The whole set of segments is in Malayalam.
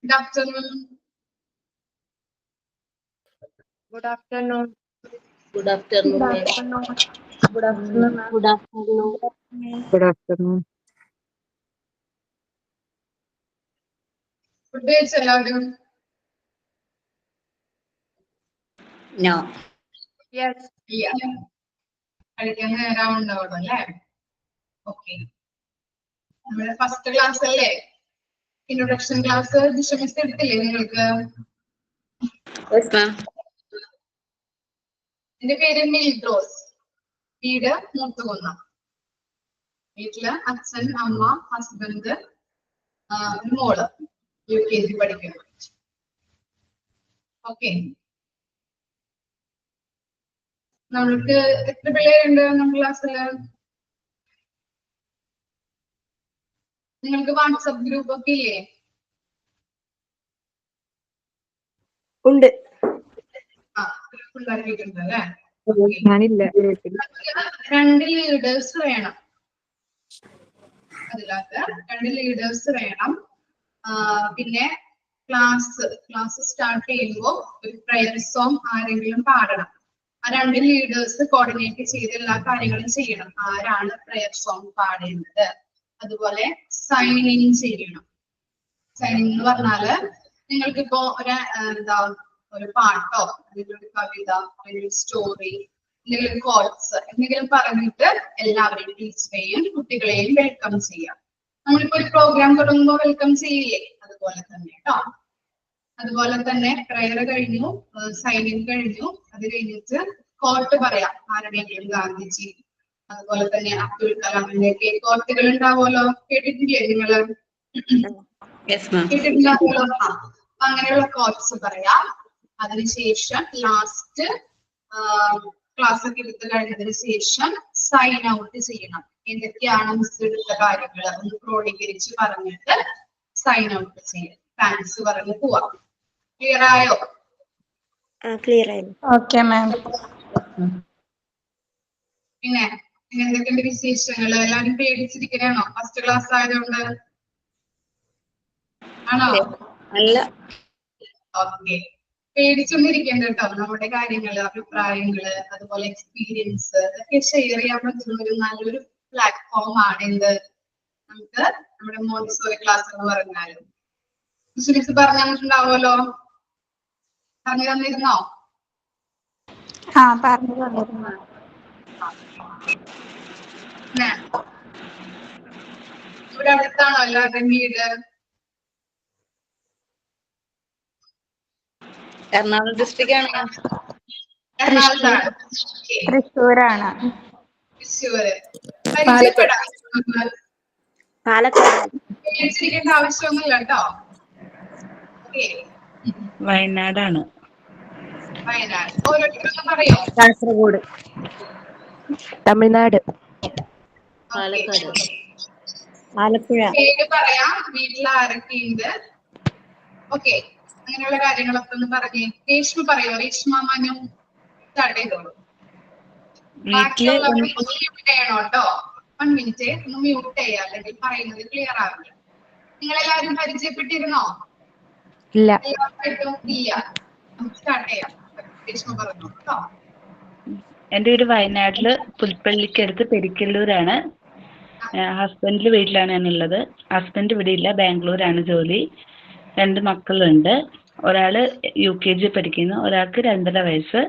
Good afternoon. Good afternoon. Good afternoon. Good afternoon. Good afternoon. Good afternoon. Good afternoon. Food കഴിച്ചോ എല്ലാവരും? No. Yes. കഴിക്കാൻ നേരാവുണ്ടാവുള്ളൂ അല്ലേ? ഓക്കെ. നമ്മുടെ ഫസ്റ്റ് ക്ലാസ് അല്ലേ? ഇൻട്രൊഡക്ഷൻ ക്ലാസ് മിസ് എടുത്തില്ലേ നിങ്ങൾക്ക്? Yes, ma'am. എന്റെ പേര് മിൽഡ്രോസ്. വീട് മൂത്തുകുന്നം. വീട്ടില് അച്ഛൻ, അമ്മ, ഹസ്ബൻഡ്, മോള് UKG പഠിക്കുന്നു. ഓക്കെ. നമ്മൾക്ക് എത്ര പിള്ളേരുണ്ട് നമ്മുടെ ക്ലാസ്സില്? നിങ്ങൾക്ക് വാട്സപ്പ് ഗ്രൂപ്പ് ഒക്കെ ഇല്ലേ? ഉണ്ട്. ഗ്രൂപ്പ് ഉണ്ടാക്കിയിട്ടുണ്ട് അല്ലേ? ഞാനില്ല. 2 ലീഡേഴ്സ് വേണം. അതിനകത്ത് 2 ലീഡേഴ്സ് വേണം. പിന്നെ ക്ലാസ് സ്റ്റാർട്ട് ചെയ്യുമ്പോൾ ഒരു പ്രയർ സോങ് ആരെങ്കിലും പാടണം. ആ 2 ലീഡേഴ്സ് കോർഡിനേറ്റ് ചെയ്ത് എല്ലാ കാര്യങ്ങളും ചെയ്യണം. ആരാണ് പ്രയർ സോങ് പാടേണ്ടത്, അതുപോലെ സൈൻ ഇൻ ചെയ്യണം. സൈൻ ഇൻ എന്ന് പറഞ്ഞാല് നിങ്ങൾക്കിപ്പോ ഒരു പാട്ടോ അല്ലെങ്കിൽ ഒരു കവിത അല്ലെങ്കിൽ ഒരു സ്റ്റോറി എന്തെങ്കിലും കോട്സ് എന്തെങ്കിലും പറഞ്ഞിട്ട് എല്ലാവരെയും ടീച്ചറെയും കുട്ടികളെയും വെൽക്കം ചെയ്യാം. നമ്മളിപ്പോ ഒരു പ്രോഗ്രാം തുടങ്ങുമ്പോൾ വെൽക്കം ചെയ്യില്ലേ, അതുപോലെ തന്നെ കേട്ടോ. അതുപോലെ തന്നെ പ്രയർ കഴിഞ്ഞു, സൈൻ ഇൻ കഴിഞ്ഞു. അത് കഴിഞ്ഞിട്ട് കോട്ട് പറയാം. ആരുടെയെങ്കിലും ഗാന്ധിജി, അതുപോലെ തന്നെ അബ്ദുൽ കലാമിന്റെ ഒക്കെ കോട്ടുകൾ ഉണ്ടാവുമല്ലോ, കേട്ടിട്ടില്ലേ നിങ്ങള്? കേട്ടിട്ടുണ്ടാവുമല്ലോ. അങ്ങനെയുള്ള കോട്സ് പറയാം. അതിനുശേഷം ലാസ്റ്റ് ക്ലാസ് ഒക്കെ എടുത്ത് കഴിഞ്ഞതിന് ശേഷം സൈൻ ഔട്ട് ചെയ്യണം. എന്തൊക്കെയാണ് മിസ് എടുത്ത കാര്യങ്ങൾ ഒന്ന് ക്രോഡീകരിച്ച് പറഞ്ഞിട്ട് സൈൻ ഔട്ട് ചെയ്യണം. താങ്ക്സ് പറഞ്ഞ് പോവാം. ക്ലിയർ ആയോ? ക്ലിയർ ആയി. Okay, ma'am. പിന്നെ എന്തൊക്കെയുണ്ട് വിശേഷങ്ങൾ? എല്ലാരും പേടിച്ചിരിക്കണോ ഫസ്റ്റ് ക്ലാസ് ആയതുകൊണ്ട്? ആണോ? അല്ല. ഓക്കെ. പേടിച്ചൊന്നും ഇരിക്കേണ്ട കേട്ടോ. നമ്മുടെ കാര്യങ്ങള്, അഭിപ്രായങ്ങള്, അതുപോലെ എക്സ്പീരിയൻസ് ഇതൊക്കെ ഷെയർ ചെയ്യാൻ പറ്റുന്ന ഒരു നല്ലൊരു പ്ലാറ്റ്ഫോം ആണ് എന്ത്, നമുക്ക് നമ്മുടെ മോണ്ടിസോറി ക്ലാസ് എന്ന് പറഞ്ഞാലും. മിസ് പറഞ്ഞു തന്നിട്ടുണ്ടാവുമല്ലോ, പറഞ്ഞു തന്നിരുന്നോ? പറഞ്ഞു തന്നിരുന്നു. ഇവിടെ അടുത്താണോ എല്ലാവരുടെയും വീട്? എറണാകുളം ഡിസ്ട്രിക്റ്റ് ആണ്. എറണാകുളത്താണ്. തൃശ്ശൂരാണ്. തൃശ്ശൂര്. പരിചയപ്പെടാം. പാലക്കാട്. പേടിച്ചിരിക്കേണ്ട ആവശ്യമൊന്നുമില്ല കേട്ടോ. ഓക്കെ. വയനാടാണ്. വയനാട്. ഓരോരുത്തരും പറയോ? കാസർഗോഡ്. തമിഴ്നാട്. പാലക്കാട്. ആലപ്പുഴ. പേര് പറയാം, വീട്ടിൽ ആരൊക്കെയുണ്ട്, ഓക്കെ, അങ്ങനെയുള്ള കാര്യങ്ങളൊക്കെ ഒന്ന് പറഞ്ഞേ. രേഷ്മ പറയോ? രേഷ്മ, മനു സ്റ്റാർട്ട് ചെയ്തോളൂ. ബാക്കിയുള്ളവർ മ്യൂട്ട് ചെയ്യണോ കേട്ടോ. 1 മിനിറ്റ് ഒന്ന് മ്യൂട്ട് ചെയ്യാം, അല്ലെങ്കിൽ പറയുന്നത് ക്ലിയർ ആവില്ല. നിങ്ങളെല്ലാവരും പരിചയപ്പെട്ടിരുന്നോ? ഇല്ല. എല്ലാവരും ഇല്ല. നമുക്ക് സ്റ്റാർട്ട് ചെയ്യാം. രേഷ്മ പറഞ്ഞു കേട്ടോ. എൻ്റെ വീട് വയനാട്ടില് പുൽപ്പള്ളിക്കടുത്ത് പെരിക്കല്ലൂരാണ്. ഹസ്ബൻഡിന്റെ വീട്ടിലാണ് ഞാനുള്ളത്. ഹസ്ബൻഡ് ഇവിടെ ഇല്ല, ബാംഗ്ലൂരാണ് ജോലി. 2 മക്കളുണ്ട്. ഒരാള് UKG പഠിക്കുന്നു, ഒരാൾക്ക് 2.5 വയസ്സ്.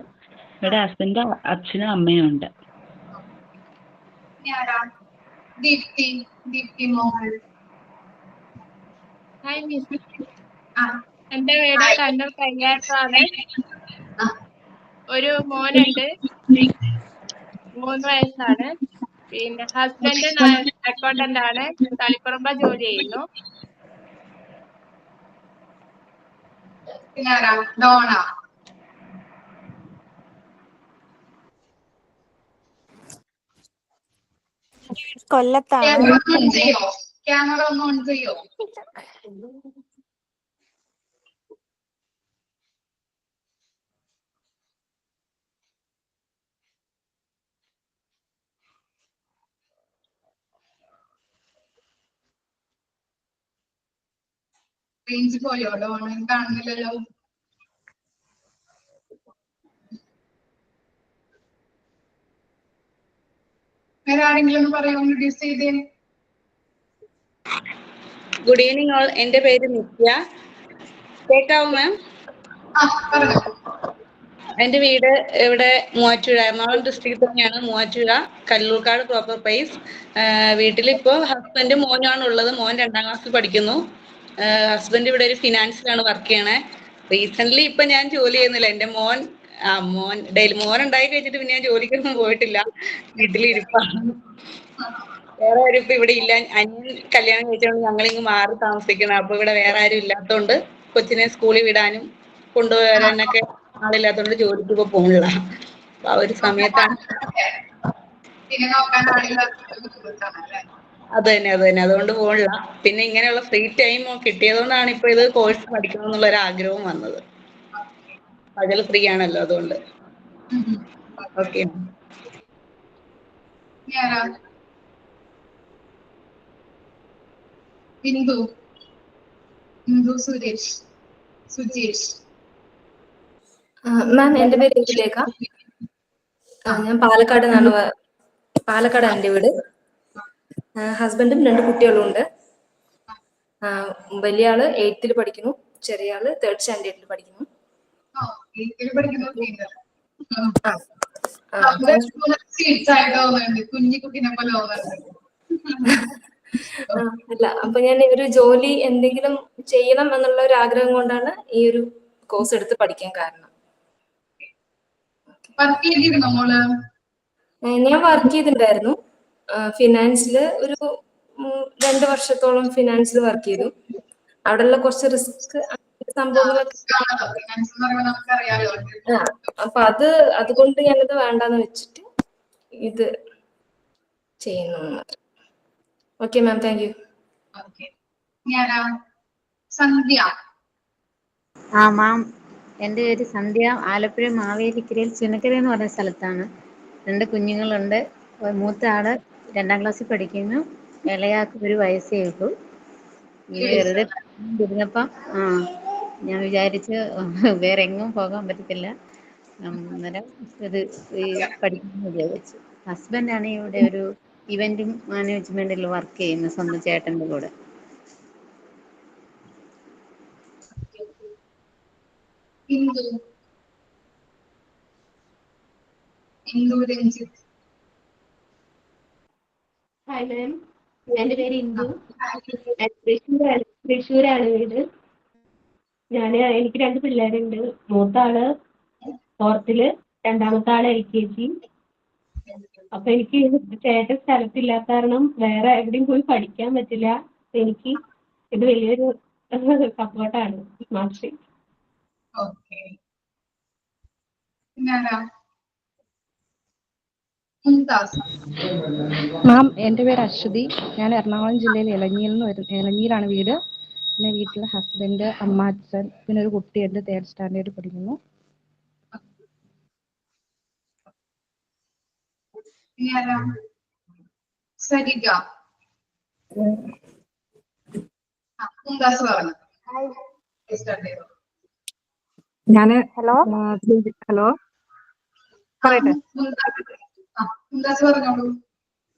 ഇവിടെ ഹസ്ബൻഡ് അച്ഛനും അമ്മയും ഉണ്ട്. ദീപ്തി മോഹൻ. Hi miss. എന്റെ വീട് കണ്ണൂർ കയ്യാറ്റാണ്. ഒരു മോനുണ്ട്, 3 വയസ്സാണ്. പിന്നെ ഹസ്ബൻഡ് അക്കൗണ്ടന്റ് ആണ്, തളിപ്പറമ്പ ജോലി ചെയ്യുന്നു. ഡോണ. കൊല്ലത്താണ്. ക്യാമറ ഒന്ന് ഓൺ ചെയ്യോ? റേഞ്ച് പോയോ? ലോൺ കാണുന്നില്ലല്ലോ. വേറെ ആരെങ്കിലും ഒന്ന് പറയോ? ഇൻട്രൊഡ്യൂസ് ചെയ്തേ. Good evening all. എൻ്റെ പേര് നിത്യ. കേൾക്കാവോ മാം? പറഞ്ഞോ. എൻ്റെ വീട് ഇവിടെ മൂവാറ്റുപുഴ, എറണാകുളം ഡിസ്ട്രിക്റ്റിൽ തന്നെയാണ്. Muvattupuzha Kallurkad proper place. വീട്ടിലിപ്പോൾ ഹസ്ബൻഡ് മോനാണ് ഉള്ളത്. മോൻ 2ാം ക്ലാസ്സിൽ പഠിക്കുന്നു. ഹസ്ബൻഡ് ഇവിടെ ഒരു ഫിനാൻസിലാണ് വർക്ക് ചെയ്യണേ. റീസെന്റ് ഇപ്പൊ ഞാൻ ജോലി ചെയ്യുന്നില്ല. എൻ്റെ മോൻ ഉണ്ടായി കഴിഞ്ഞിട്ട് പിന്നെ ഞാൻ ജോലിക്കൊന്നും പോയിട്ടില്ല. വീട്ടിലിരിപ്പാണ്. വേറെ ആരും ഇപ്പൊ ഇവിടെ ഇല്ല. അനിയൻ കല്യാണം കഴിച്ചോണ്ട് ഞങ്ങളിങ്ങ് മാറി താമസിക്കണം. അപ്പൊ ഇവിടെ വേറെ ആരും ഇല്ലാത്തോണ്ട് കൊച്ചിനെ സ്കൂളിൽ വിടാനും കൊണ്ടുവരാനൊക്കെ ആളില്ലാത്തോണ്ട് ജോലിക്ക് ഇപ്പൊ പോണില്ല. അപ്പൊ ആ ഒരു സമയത്താണ്. പിന്നെ നോക്കാൻ ആളില്ലാത്തത് ബുദ്ധിമുട്ടാണല്ലേ? അത് തന്നെ. അതുകൊണ്ട് പോണില്ല. പിന്നെ ഇങ്ങനെയുള്ള ഫ്രീ ടൈം കിട്ടിയതുകൊണ്ടാണ് ഇപ്പൊ ഇത് കോഴ്സ് പഠിക്കണം എന്നുള്ള ഒരു ആഗ്രഹവും വന്നത്. പകൽ ഫ്രീ ആണല്ലോ, അതുകൊണ്ട്. ഓക്കെ. ഇന്ദു സുജേഷ്. മാം, എൻ്റെ പേര് ഇന്ദുലേഖ. ഞാൻ പാലക്കാട് നിന്നാണ്. പാലക്കാടാണ് എൻ്റെ വീട്. ഹസ്ബൻഡും 2 കുട്ടികളും ഉണ്ട്. വലിയ ആള് 8th പഠിക്കുന്നു, ചെറിയ ആള് 3rd സ്റ്റാൻഡേർഡിൽ പഠിക്കുന്നു. കുഞ്ഞിക്കുട്ടിനെ പോലെ അല്ല, അപ്പൊ ഞാൻ ഒരു ജോലി എന്തെങ്കിലും ചെയ്യണം എന്നുള്ള ഒരു ആഗ്രഹം കൊണ്ടാണ് ഈ ഒരു കോഴ്സ് എടുത്ത് പഠിക്കാൻ കാരണം. ഞാൻ വർക്ക് ചെയ്തിട്ടുണ്ടായിരുന്നു ഫിനാൻസില്. ഒരു 2 വർഷത്തോളം ഫിനാൻസിൽ വർക്ക് ചെയ്തു. അവിടെയുള്ള കുറച്ച് റിസ്ക് സംഭവങ്ങളൊക്കെ. അപ്പൊ അതുകൊണ്ട് ഞാനത് വേണ്ടാന്ന് വെച്ചിട്ട് ഇത് ചെയ്യുന്നു. Okay ma'am, thank you. Sandhya. Ma'am, എൻ്റെ പേര് സന്ധ്യ. ആലപ്പുഴ മാവേലിക്കരയിൽ ചുനക്കര എന്ന് പറഞ്ഞ സ്ഥലത്താണ്. 2 കുഞ്ഞുങ്ങളുണ്ട്. മൂത്ത ആള് 2ാം ക്ലാസ്സിൽ പഠിക്കുന്നു. ഇളയാൾക്ക് 1 വയസ്സേ ഉള്ളൂ. ഈ വെറുതെ ഇരുന്നപ്പം ഞാൻ വിചാരിച്ച് വേറെ എങ്ങും പോകാൻ പറ്റത്തില്ല, അന്നേരം ഇത് പഠിക്കുന്നു വിചാരിച്ചു. ഹസ്ബൻഡാണ് ഇവിടെ ഒരു ഇവന്റ് മാനേജ്മെന്റിൽ വർക്ക് ചെയ്യുന്നത്, സ്വന്തം ചേട്ടൻ്റെ കൂടെ. ഇന്ദു രഞ്ജിത്ത്. ഹായ് മാം, എൻ്റെ പേര് ഇന്ദു. തൃശ്ശൂരാണ് വീട്. എനിക്ക് 2 പിള്ളേരുണ്ട്. മൂത്ത ആള് 4th, 2ാമത്തെ ആള് LKG. അപ്പൊ എനിക്ക് ചേട്ടൻ സ്ഥലത്തില്ലാത്ത കാരണം വേറെ എവിടെയും പോയി പഠിക്കാൻ പറ്റില്ല. എനിക്ക് ഇത് വലിയൊരു സപ്പോർട്ടാണ് സ്മാർട്ട് സ്ട്രീറ്റ്. മാം, എൻ്റെ പേര് അശ്വതി. ഞാൻ എറണാകുളം ജില്ലയിൽ ഇലഞ്ഞിയിലാണ് വീട്. പിന്നെ വീട്ടിലെ ഹസ്ബൻഡ്, അമ്മ, അച്ഛൻ, പിന്നെ ഒരു കുട്ടിയുണ്ട്, 3rd സ്റ്റാൻഡേർഡിൽ പഠിക്കുന്നു. സരിക. ഞാന് ഹലോ പറയട്ടെ.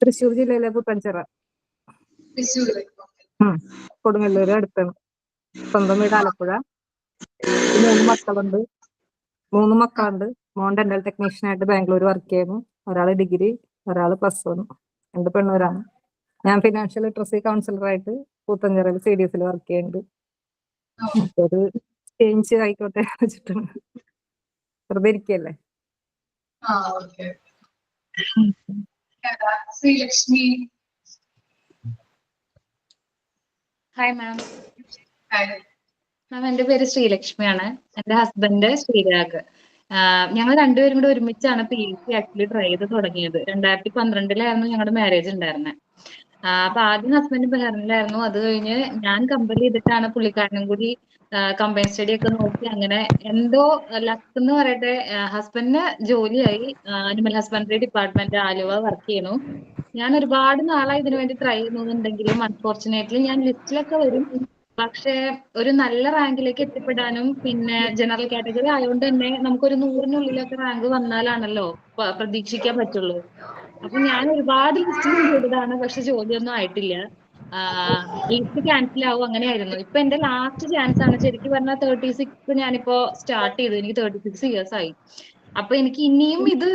തൃശ്ശൂർ ജില്ലയിലെ പുത്തൻചിറ, കൊടുങ്ങല്ലൂര് അടുത്താണ്. സ്വന്തം വീട് ആലപ്പുഴ. 3 മക്കളുണ്ട്. മോൻ ഡെന്റൽ ടെക്നീഷ്യനായിട്ട് ബാംഗ്ലൂർ വർക്ക് ചെയ്യുന്നു. ഒരാള് ഡിഗ്രി, ഒരാള് +1, 2 പെണ്ണൂരാണ്. ഞാൻ ഫിനാൻഷ്യൽ ലിറ്ററസി കൗൺസിലറായിട്ട് പുത്തൻചിറയിൽ CDSൽ വർക്ക് ചെയ്യുന്നുണ്ട്. ഒരു ചേഞ്ച് ആയിക്കോട്ടെ വെച്ചിട്ടാണ്. വെറുതെ ഇരിക്കല്ലേ. ശ്രീലക്ഷ്മി. Hi ma'am. എൻ്റെ പേര് ശ്രീലക്ഷ്മിയാണ്. എൻ്റെ ഹസ്ബൻഡ് ശ്രീരാഗ്. ഞങ്ങൾ 2 പേരും കൂടെ ഒരുമിച്ചാണ് PhD ആക്ച്വലി ട്രൈ ചെയ്ത് തുടങ്ങിയത്. 2012 ഞങ്ങളുടെ മാരേജ് ഉണ്ടായിരുന്നത്. അപ്പൊ ആദ്യം ഹസ്ബൻഡ് ബഹറിനിലായിരുന്നു. അത് കഴിഞ്ഞ് ഞാൻ കമ്പനി ചെയ്തിട്ടാണ് പുള്ളിക്കാരനും കൂടി കമ്പൈൻ സ്റ്റഡി ഒക്കെ നോക്കി അങ്ങനെ എന്തോ ലക്ക് എന്ന് പറയട്ടെ ഹസ്ബൻഡിന് ജോലിയായി. Animal husbandry department Aluva work ചെയ്യുന്നു. ഞാൻ ഒരുപാട് നാളായി ഇതിനു വേണ്ടി ട്രൈ ചെയ്യുന്നുണ്ടെങ്കിലും അൺഫോർച്ചുനേറ്റ്ലി ഞാൻ ലിസ്റ്റിലൊക്കെ വരും, പക്ഷെ ഒരു നല്ല റാങ്കിലേക്ക് എത്തിപ്പെടാനും പിന്നെ ജനറൽ കാറ്റഗറി ആയതുകൊണ്ട് തന്നെ നമുക്കൊരു 100-നുള്ളിലൊക്കെ റാങ്ക് വന്നാലാണല്ലോ പ്രതീക്ഷിക്കാൻ പറ്റുള്ളൂ. അപ്പൊ ഞാൻ ഒരുപാട് ലിസ്റ്റിലും ചെയ്തതാണ്, പക്ഷെ ജോലിയൊന്നും ആയിട്ടില്ല. ലിസ്റ്റ് ക്യാൻസൽ ആവും, അങ്ങനെയായിരുന്നു. ഇപ്പൊ എന്റെ ലാസ്റ്റ് ചാൻസ് ആണ്. ശരിക്കും പറഞ്ഞാൽ 36 ഞാനിപ്പോ സ്റ്റാർട്ട് ചെയ്തു. എനിക്ക് 36 ഇയേഴ്സ് ആയി. അപ്പൊ എനിക്ക് ഇനിയും ഇത്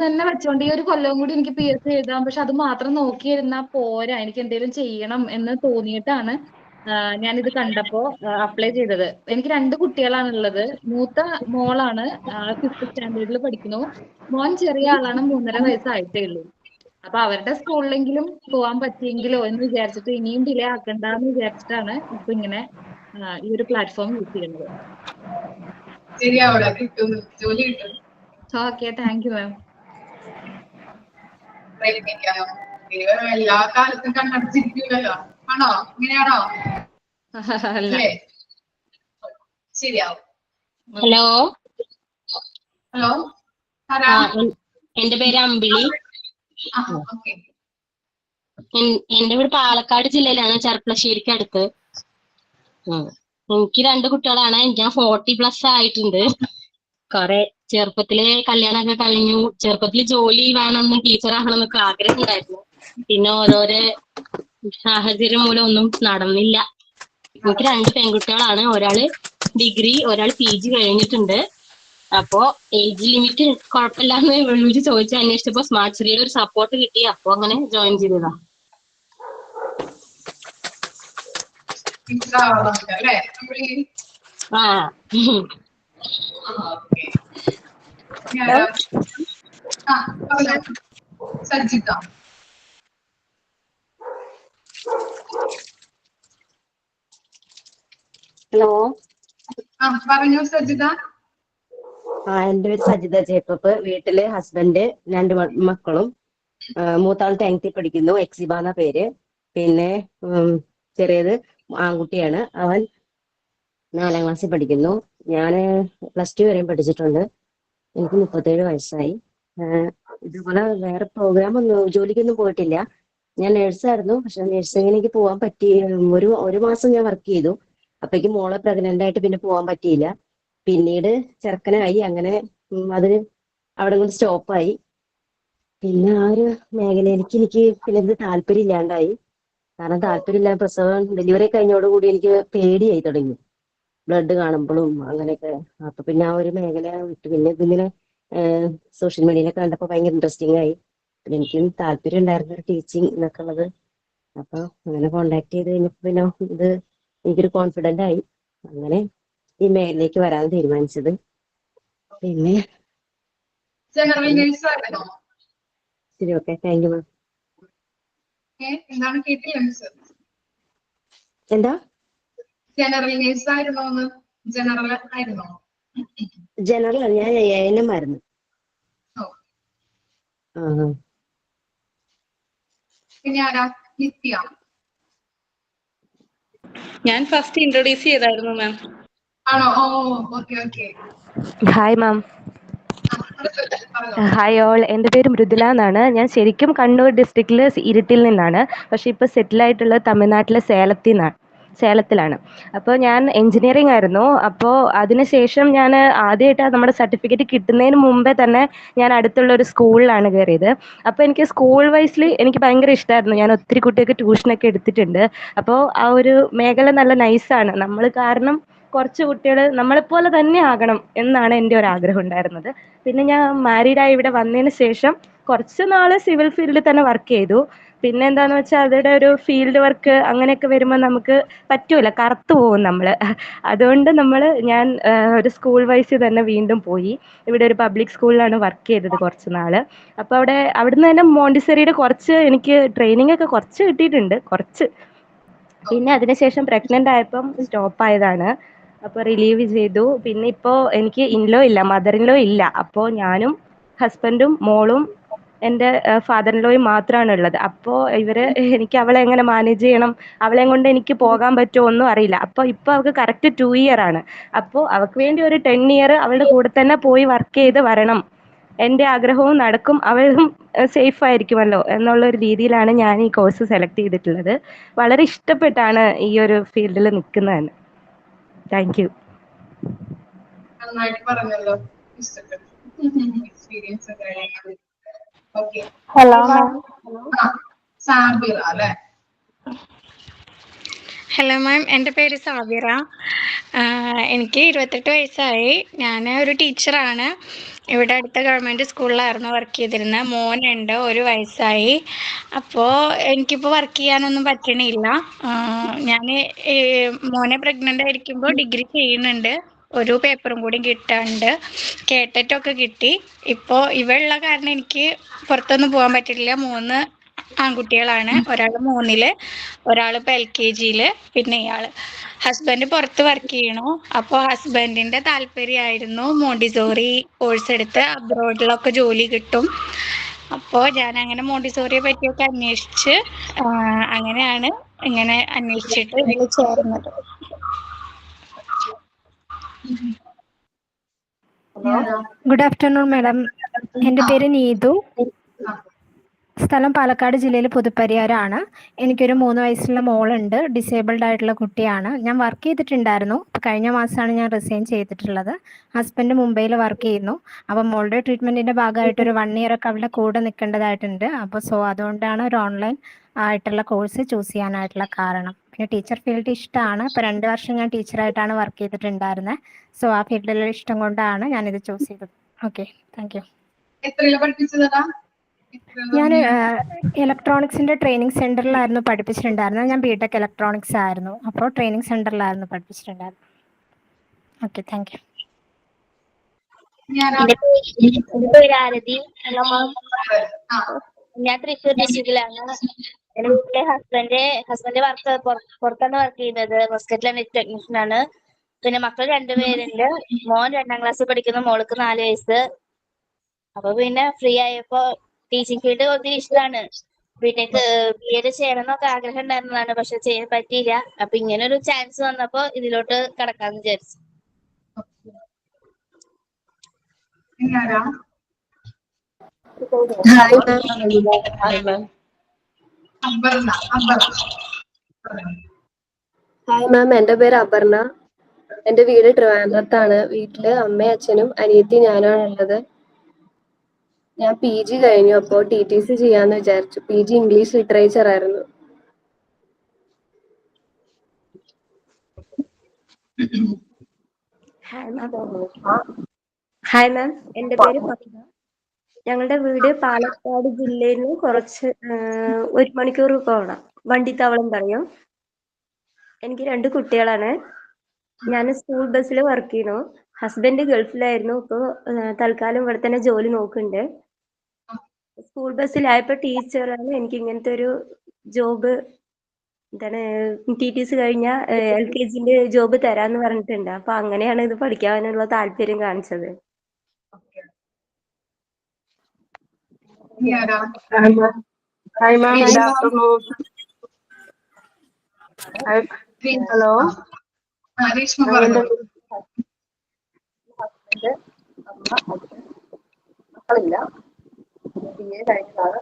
തന്നെ വെച്ചോണ്ട് ഈ ഒരു കൊല്ലവും കൂടി എനിക്ക് PSC എഴുതാം. പക്ഷെ അത് മാത്രം നോക്കിയിരുന്നാ പോരാ, എനിക്ക് എന്തെങ്കിലും ചെയ്യണം എന്ന് തോന്നിയിട്ടാണ് ഞാനിത് കണ്ടപ്പോ അപ്ലൈ ചെയ്തത്. എനിക്ക് 2 കുട്ടികളാണുള്ളത്. മൂത്ത മോളാണ് 5th സ്റ്റാൻഡേർഡിൽ പഠിക്കുന്നു. മോൻ ചെറിയ ആളാണ്, 3.5 വയസ്സായിട്ടേ ഉള്ളൂ. അപ്പൊ അവരുടെ സ്കൂളിലെങ്കിലും പോവാൻ പറ്റിയെങ്കിലോ എന്ന് വിചാരിച്ചിട്ട് ഇനിയും ഡിലേ ആക്കണ്ടെന്ന് വിചാരിച്ചിട്ടാണ് ഇപ്പൊ ഇങ്ങനെ ഈ ഒരു പ്ലാറ്റ്ഫോം യൂസ് ചെയ്യുന്നത്. ശരിയാവൂടാ, കിട്ടും, ജോലി കിട്ടും. Okay, thank you ma'am. പ്രയത്നിക്കാം. ദൈവം എല്ലാ കാലത്തും കണ്ണടച്ചിരിക്കൂലല്ലോ. ആണോ? ഇങ്ങനെയാണോ? അല്ലേ? ശരിയാവും. ഹലോ ഹലോ, ആരാ? എന്റെ പേര് അമ്പിളി. ഓക്കെ. എന്റെ വീട് പാലക്കാട് ജില്ലയിലാണ്, ചെർപ്പളശ്ശേരിക്ക് അടുത്ത്. എനിക്ക് 2 കുട്ടികളാണ്. ഞാൻ 40+ ആയിട്ടുണ്ട്. കൊറേ ചെറുപ്പത്തിലെ കല്യാണമൊക്കെ കഴിഞ്ഞു. ചെറുപ്പത്തിൽ ജോലി വേണമെന്ന്, ടീച്ചറാകണം എന്നൊക്കെ ആഗ്രഹം ഉണ്ടായിരുന്നു. പിന്നെ ഓരോരോ സാഹചര്യം മൂലം ഒന്നും നടന്നില്ല. എനിക്ക് 2 പെൺകുട്ടികളാണ്. ഒരാള് ഡിഗ്രി, ഒരാൾ PG കഴിഞ്ഞിട്ടുണ്ട്. അപ്പോ ഏജ് ലിമിറ്റ് കുഴപ്പമില്ലാന്ന് വിളിച്ച് ചോദിച്ച് അന്വേഷിച്ചപ്പോ സ്മാർട്ട് സിറ്റിയുടെ ഒരു സപ്പോർട്ട് കിട്ടി. അപ്പൊ അങ്ങനെ ജോയിൻ ചെയ്തതാ. അല്ലേ? സജ്ജിത. ഹലോ, പറഞ്ഞു സജ്ജിത. എന്റെ പേര് സജിത ജേക്കബ്. വീട്ടില് ഹസ്ബൻഡ്, 2 മക്കളും. മൂത്താൾ 10th പഠിക്കുന്നു, എക്സിബ എന്ന പേര്. പിന്നെ ചെറിയത് ആൺകുട്ടിയാണ്, അവൻ 4ാം ക്ലാസ്സിൽ പഠിക്കുന്നു. ഞാൻ +2 വരെയും പഠിച്ചിട്ടുണ്ട്. എനിക്ക് 37 വയസ്സായി. ഇതുപോലെ വേറെ ജോലിക്കൊന്നും പോയിട്ടില്ല. ഞാൻ നേഴ്സായിരുന്നു. പക്ഷെ നഴ്സിംഗിലേക്ക് പോകാൻ പറ്റി. ഒരു മാസം ഞാൻ വർക്ക് ചെയ്തു. അപ്പേക്ക് മോളെ പ്രഗ്നന്റ് ആയിട്ട് പിന്നെ പോകാൻ പറ്റിയില്ല. പിന്നീട് ചെറുക്കനായി. അങ്ങനെ അത് അവിടെ കൊണ്ട് സ്റ്റോപ്പായി. പിന്നെ ആ ഒരു മേഖലയിലേക്ക് എനിക്ക് പിന്നെ താല്പര്യം ഇല്ലാണ്ടായി. കാരണം താല്പര്യമില്ല, പ്രസവം ഡെലിവറി കഴിഞ്ഞോടുകൂടി എനിക്ക് പേടിയായി തുടങ്ങി, ബ്ലഡ് കാണുമ്പോഴും അങ്ങനെയൊക്കെ. അപ്പൊ പിന്നെ ആ ഒരു മേഖല വിട്ടു. പിന്നെ ഇതിങ്ങനെ സോഷ്യൽ മീഡിയയിലൊക്കെ കണ്ടപ്പോൾ ഭയങ്കര ഇൻട്രസ്റ്റിംഗ് ആയി. പിന്നെ എനിക്ക് താല്പര്യം ഉണ്ടായിരുന്നു ടീച്ചിങ് എന്നൊക്കെ ഉള്ളത്. അപ്പൊ അങ്ങനെ കോണ്ടാക്ട് ചെയ്ത് കഴിഞ്ഞപ്പോ പിന്നെ ഇത് എനിക്കൊരു കോൺഫിഡന്റ് ആയി. അങ്ങനെ ഈ മേഖലയിലേക്ക് വരാൻ തീരുമാനിച്ചത്. പിന്നെ ശരി, ഓക്കെ, താങ്ക് യു മാം. എന്താണ് കേട്ടില്ല? എന്താ? ജനറൽ നേഴ്സ് ആയിരുന്നോ? ജനറൽ ആയിരുന്നോ? ജനറൽ ഞാൻ ANM ആയിരുന്നു. പിന്നെ ആരാ? നിത്യ. ഞാൻ ഫസ്റ്റ് ഇൻട്രൊഡ്യൂസ് ചെയ്തായിരുന്നു മാം. ആണോ? Okay. Hi ma'am. Hi all. എൻ്റെ പേര് മൃദുല എന്നാണ്. ഞാൻ ശരിക്കും കണ്ണൂർ ഡിസ്ട്രിക്റ്റിൽ ഇരിട്ടിൽ നിന്നാണ്. പക്ഷെ ഇപ്പോൾ സെറ്റിലായിട്ടുള്ളത് തമിഴ്നാട്ടിലെ സേലത്തിലാണ്. അപ്പോൾ ഞാൻ എൻജിനീയറിംഗ് ആയിരുന്നു. അപ്പോൾ അതിനുശേഷം ഞാൻ ആദ്യമായിട്ട് നമ്മുടെ സർട്ടിഫിക്കറ്റ് കിട്ടുന്നതിന് മുമ്പേ തന്നെ ഞാൻ അടുത്തുള്ള ഒരു സ്കൂളിലാണ് കയറിയത്. അപ്പോൾ എനിക്ക് സ്കൂൾ വൈസിൽ എനിക്ക് ഭയങ്കര ഇഷ്ടമായിരുന്നു. ഞാൻ ഒത്തിരി കുട്ടികൾക്ക് ട്യൂഷനൊക്കെ എടുത്തിട്ടുണ്ട്. അപ്പോൾ ആ ഒരു മേഖല നല്ല നൈസാണ്. നമ്മൾ കാരണം കുറച്ച് കുട്ടികൾ നമ്മളെപ്പോലെ തന്നെ ആകണം എന്നാണ് എൻ്റെ ഒരു ആഗ്രഹം ഉണ്ടായിരുന്നത്. പിന്നെ ഞാൻ മാരീഡായി ഇവിടെ വന്നതിന് ശേഷം കുറച്ച് നാൾ സിവിൽ ഫീൽഡിൽ തന്നെ വർക്ക് ചെയ്തു. പിന്നെ എന്താണെന്ന് വെച്ചാൽ അവരുടെ ഒരു ഫീൽഡ് വർക്ക് അങ്ങനെയൊക്കെ വരുമ്പോൾ നമുക്ക് പറ്റൂല, കറുത്തു പോകും നമ്മൾ. അതുകൊണ്ട് ഞാൻ ഒരു സ്കൂൾ വൈസിൽ തന്നെ വീണ്ടും പോയി. ഇവിടെ ഒരു പബ്ലിക് സ്കൂളിലാണ് വർക്ക് ചെയ്തത് കുറച്ച് നാൾ. അപ്പോൾ അവിടുന്ന് തന്നെ മോണ്ടിസറിയുടെ കുറച്ച് എനിക്ക് ട്രെയിനിങ് ഒക്കെ കുറച്ച് കിട്ടിയിട്ടുണ്ട്, കുറച്ച്. പിന്നെ അതിനുശേഷം പ്രഗ്നൻ്റ് ആയപ്പം സ്റ്റോപ്പായതാണ്. അപ്പോൾ റിലീവ് ചെയ്തു. പിന്നെ ഇപ്പോൾ എനിക്ക് ഇൻലോ ഇല്ല, മദർ ഇൻലോ ഇല്ല. അപ്പോൾ ഞാനും ഹസ്ബൻഡും മോളും എൻ്റെ ഫാദർ ഇൻലോയും മാത്രമാണ് ഉള്ളത്. അപ്പോൾ എനിക്ക് അവളെ എങ്ങനെ മാനേജ് ചെയ്യണം, അവളെയും കൊണ്ട് എനിക്ക് പോകാൻ പറ്റുമോ ഒന്നും അറിയില്ല. അപ്പോൾ അവൾക്ക് കറക്റ്റ് 2 ഇയർ ആണ്. അപ്പോൾ അവൾക്ക് വേണ്ടി ഒരു 10 ഇയർ അവളുടെ കൂടെ തന്നെ പോയി വർക്ക് ചെയ്ത് വരണം എൻ്റെ ആഗ്രഹവും നടക്കും, അവരും സേഫ് ആയിരിക്കുമല്ലോ എന്നുള്ള ഒരു രീതിയിലാണ് ഞാൻ ഈ കോഴ്സ് സെലക്ട് ചെയ്തിട്ടുള്ളത്. വളരെ ഇഷ്ടപ്പെട്ടാണ് ഈ ഒരു ഫീൽഡിൽ നിൽക്കുന്നത്. Thank you. നന്നായിട്ട് പറഞ്ഞല്ലോ, ഇഷ്ടപ്പെട്ടു എക്സ്പീരിയൻസ് ഒക്കെ. Okay, hello ma'am. സാബിറ അല്ലെ? ഹലോ മാം, എൻ്റെ പേര് സാബിറ. എനിക്ക് 28 വയസ്സായി. ഞാൻ ഒരു ടീച്ചറാണ്. ഇവിടെ അടുത്ത ഗവൺമെൻറ് സ്കൂളിലായിരുന്നു വർക്ക് ചെയ്തിരുന്നത്. മോനുണ്ട്, 1 വയസ്സായി. അപ്പോൾ എനിക്കിപ്പോൾ വർക്ക് ചെയ്യാനൊന്നും പറ്റണില്ല. ഞാൻ മോനെ പ്രഗ്നൻ്റ് ആയിരിക്കുമ്പോൾ ഡിഗ്രി ചെയ്യുന്നുണ്ട്. ഒരു പേപ്പറും കൂടി കിട്ടാണ്ട്, കേട്ടറ്റൊക്കെ കിട്ടി. ഇപ്പോൾ ഇവയുള്ള കാരണം എനിക്ക് പുറത്തൊന്നും പോകാൻ പറ്റില്ല. 3 ആൺകുട്ടികളാണ്. ഒരാൾ 3-ല്, ഒരാൾ ഇപ്പോൾ LKG-ല്, പിന്നെ ഇയാൾ. ഹസ്ബൻഡ് പുറത്ത് വർക്ക് ചെയ്യണു. അപ്പോൾ ഹസ്ബൻഡിൻ്റെ താല്പര്യമായിരുന്നു മോണ്ടിസോറി കോഴ്സ് എടുത്ത് അബ്രോഡിലൊക്കെ ജോലി കിട്ടും. അപ്പോൾ ഞാൻ അങ്ങനെ മോണ്ടിസോറിയെ പറ്റിയൊക്കെ അന്വേഷിച്ച് അങ്ങനെയാണ് ഇങ്ങനെ അന്വേഷിച്ചിട്ട് ഇതിൽ ചേർന്നത്. Good afternoon madam. എൻ്റെ പേര് നീതു. സ്ഥലം പാലക്കാട് ജില്ലയിൽ പുതുപ്പരിയാരാണ്. എനിക്കൊരു 3 വയസ്സുള്ള മോളുണ്ട്. ഡിസേബിൾഡ് ആയിട്ടുള്ള കുട്ടിയാണ്. ഞാൻ വർക്ക് ചെയ്തിട്ടുണ്ടായിരുന്നു. കഴിഞ്ഞ മാസമാണ് ഞാൻ റിസൈൻ ചെയ്തിട്ടുള്ളത്. ഹസ്ബൻഡ് മുംബൈയിൽ വർക്ക് ചെയ്യുന്നു. അപ്പോൾ മോളുടെ ട്രീറ്റ്മെൻറ്റിൻ്റെ ഭാഗമായിട്ട് ഒരു 1 ഇയർ ഒക്കെ അവളുടെ കൂടെ നിൽക്കേണ്ടതായിട്ടുണ്ട്. അപ്പോൾ അതുകൊണ്ടാണ് ഒരു ഓൺലൈൻ ആയിട്ടുള്ള കോഴ്സ് ചൂസ് ചെയ്യാനായിട്ടുള്ള കാരണം. പിന്നെ ടീച്ചർ ഫീൽഡ് ഇഷ്ടമാണ്. ഇപ്പോൾ 2 വർഷം ഞാൻ ടീച്ചറായിട്ടാണ് വർക്ക് ചെയ്തിട്ടുണ്ടായിരുന്നത്. ആ ഫീൽഡിലുള്ള ഇഷ്ടം കൊണ്ടാണ് ഞാനിത് ചൂസ് ചെയ്തത്. Okay, thank you. എത്രയില പഠിപ്പിച്ചതാ? ഞാൻ ഇലക്ട്രോണിക്സിന്റെ ട്രെയിനിങ് സെന്ററിലായിരുന്നു പഠിപ്പിച്ചിട്ടുണ്ടായിരുന്നത്. ഞാൻ ബിടെക് ഇലക്ട്രോണിക്സ് ആയിരുന്നു. അപ്പോൾ ട്രെയിനിങ് സെന്ററിലായിരുന്നു പഠിപ്പിച്ചിട്ടുണ്ടായിരുന്നത്. Okay, thank you. എൻ്റെ പേര് ആരതി. Hello ma'am. ഞാൻ തൃശ്ശൂർ ഡിസ്ട്രിക്റ്റിലാണ്. എൻ്റെ വീട്ടിലെ ഹസ്ബൻഡ് വർക്ക് പുറത്താണ് വർക്ക് ചെയ്യുന്നത്. മസ്കറ്റിലെ നെറ്റ് ടെക്നീഷ്യൻ ആണ്. പിന്നെ മക്കൾ 2 പേരുണ്ട്. മോൻ 2ാം ക്ലാസ്സിൽ പഠിക്കുന്നു, മോൾക്ക് 4 വയസ്സ്. അപ്പൊ പിന്നെ ഫ്രീ ആയപ്പോ ടീച്ചിങ് ഫീൽഡ് ഒത്തിരി ഇഷ്ടമാണ്. ബിടെക് BEd ചെയ്യണമെന്നൊക്കെ ആഗ്രഹം ഉണ്ടായിരുന്നതാണ്, പക്ഷെ ചെയ്യാൻ പറ്റിയില്ല. അപ്പൊ ഇങ്ങനെ ഒരു ചാൻസ് വന്നപ്പോ ഇതിലോട്ട് കടക്കാന്ന് വിചാരിച്ചു. ഹായ് മാം, എൻ്റെ പേര് അപർണ. എൻ്റെ വീട് ട്രിവാൻഡ്രത്താണ്. വീട്ടില് അമ്മയും അച്ഛനും അനിയത്തി ഞാനാണ് ഉള്ളത്. ഞാൻ PG കഴിഞ്ഞു. അപ്പോൾ TTC ചെയ്യാന്ന് വിചാരിച്ചു. PG ഇംഗ്ലീഷ് ലിറ്ററേച്ചർ ആയിരുന്നു. ഹായ് മാം, എൻ്റെ പേര് പവിത. ഞങ്ങളുടെ വീട് പാലക്കാട് ജില്ലയിൽ നിന്ന് കുറച്ച് 1 മണിക്കൂർ പോകണം. വണ്ടിത്താവളം പറയും. എനിക്ക് 2 കുട്ടികളാണ്. ഞാൻ സ്കൂൾ ബസ്സിൽ വർക്ക് ചെയ്യുന്നു. ഹസ്ബൻഡ് ഗൾഫിലായിരുന്നു. ഇപ്പോൾ തൽക്കാലം ഇവിടെ തന്നെ ജോലി നോക്കുന്നുണ്ട്. സ്കൂൾ ബസ്സിലായപ്പോൾ ടീച്ചറാണ് എനിക്ക് ഇങ്ങനത്തെ ഒരു ജോബ്, എന്താണ് TTC കഴിഞ്ഞാൽ LKGന്റെ ജോബ് തരാന്ന് പറഞ്ഞിട്ടുണ്ട്. അപ്പൊ അങ്ങനെയാണ് ഇത് പഠിക്കാനുള്ള താല്പര്യം കാണിച്ചത്. Hi ma'am, good afternoon. Hello, മക്കളില്ല, BA കഴിഞ്ഞതാണ്.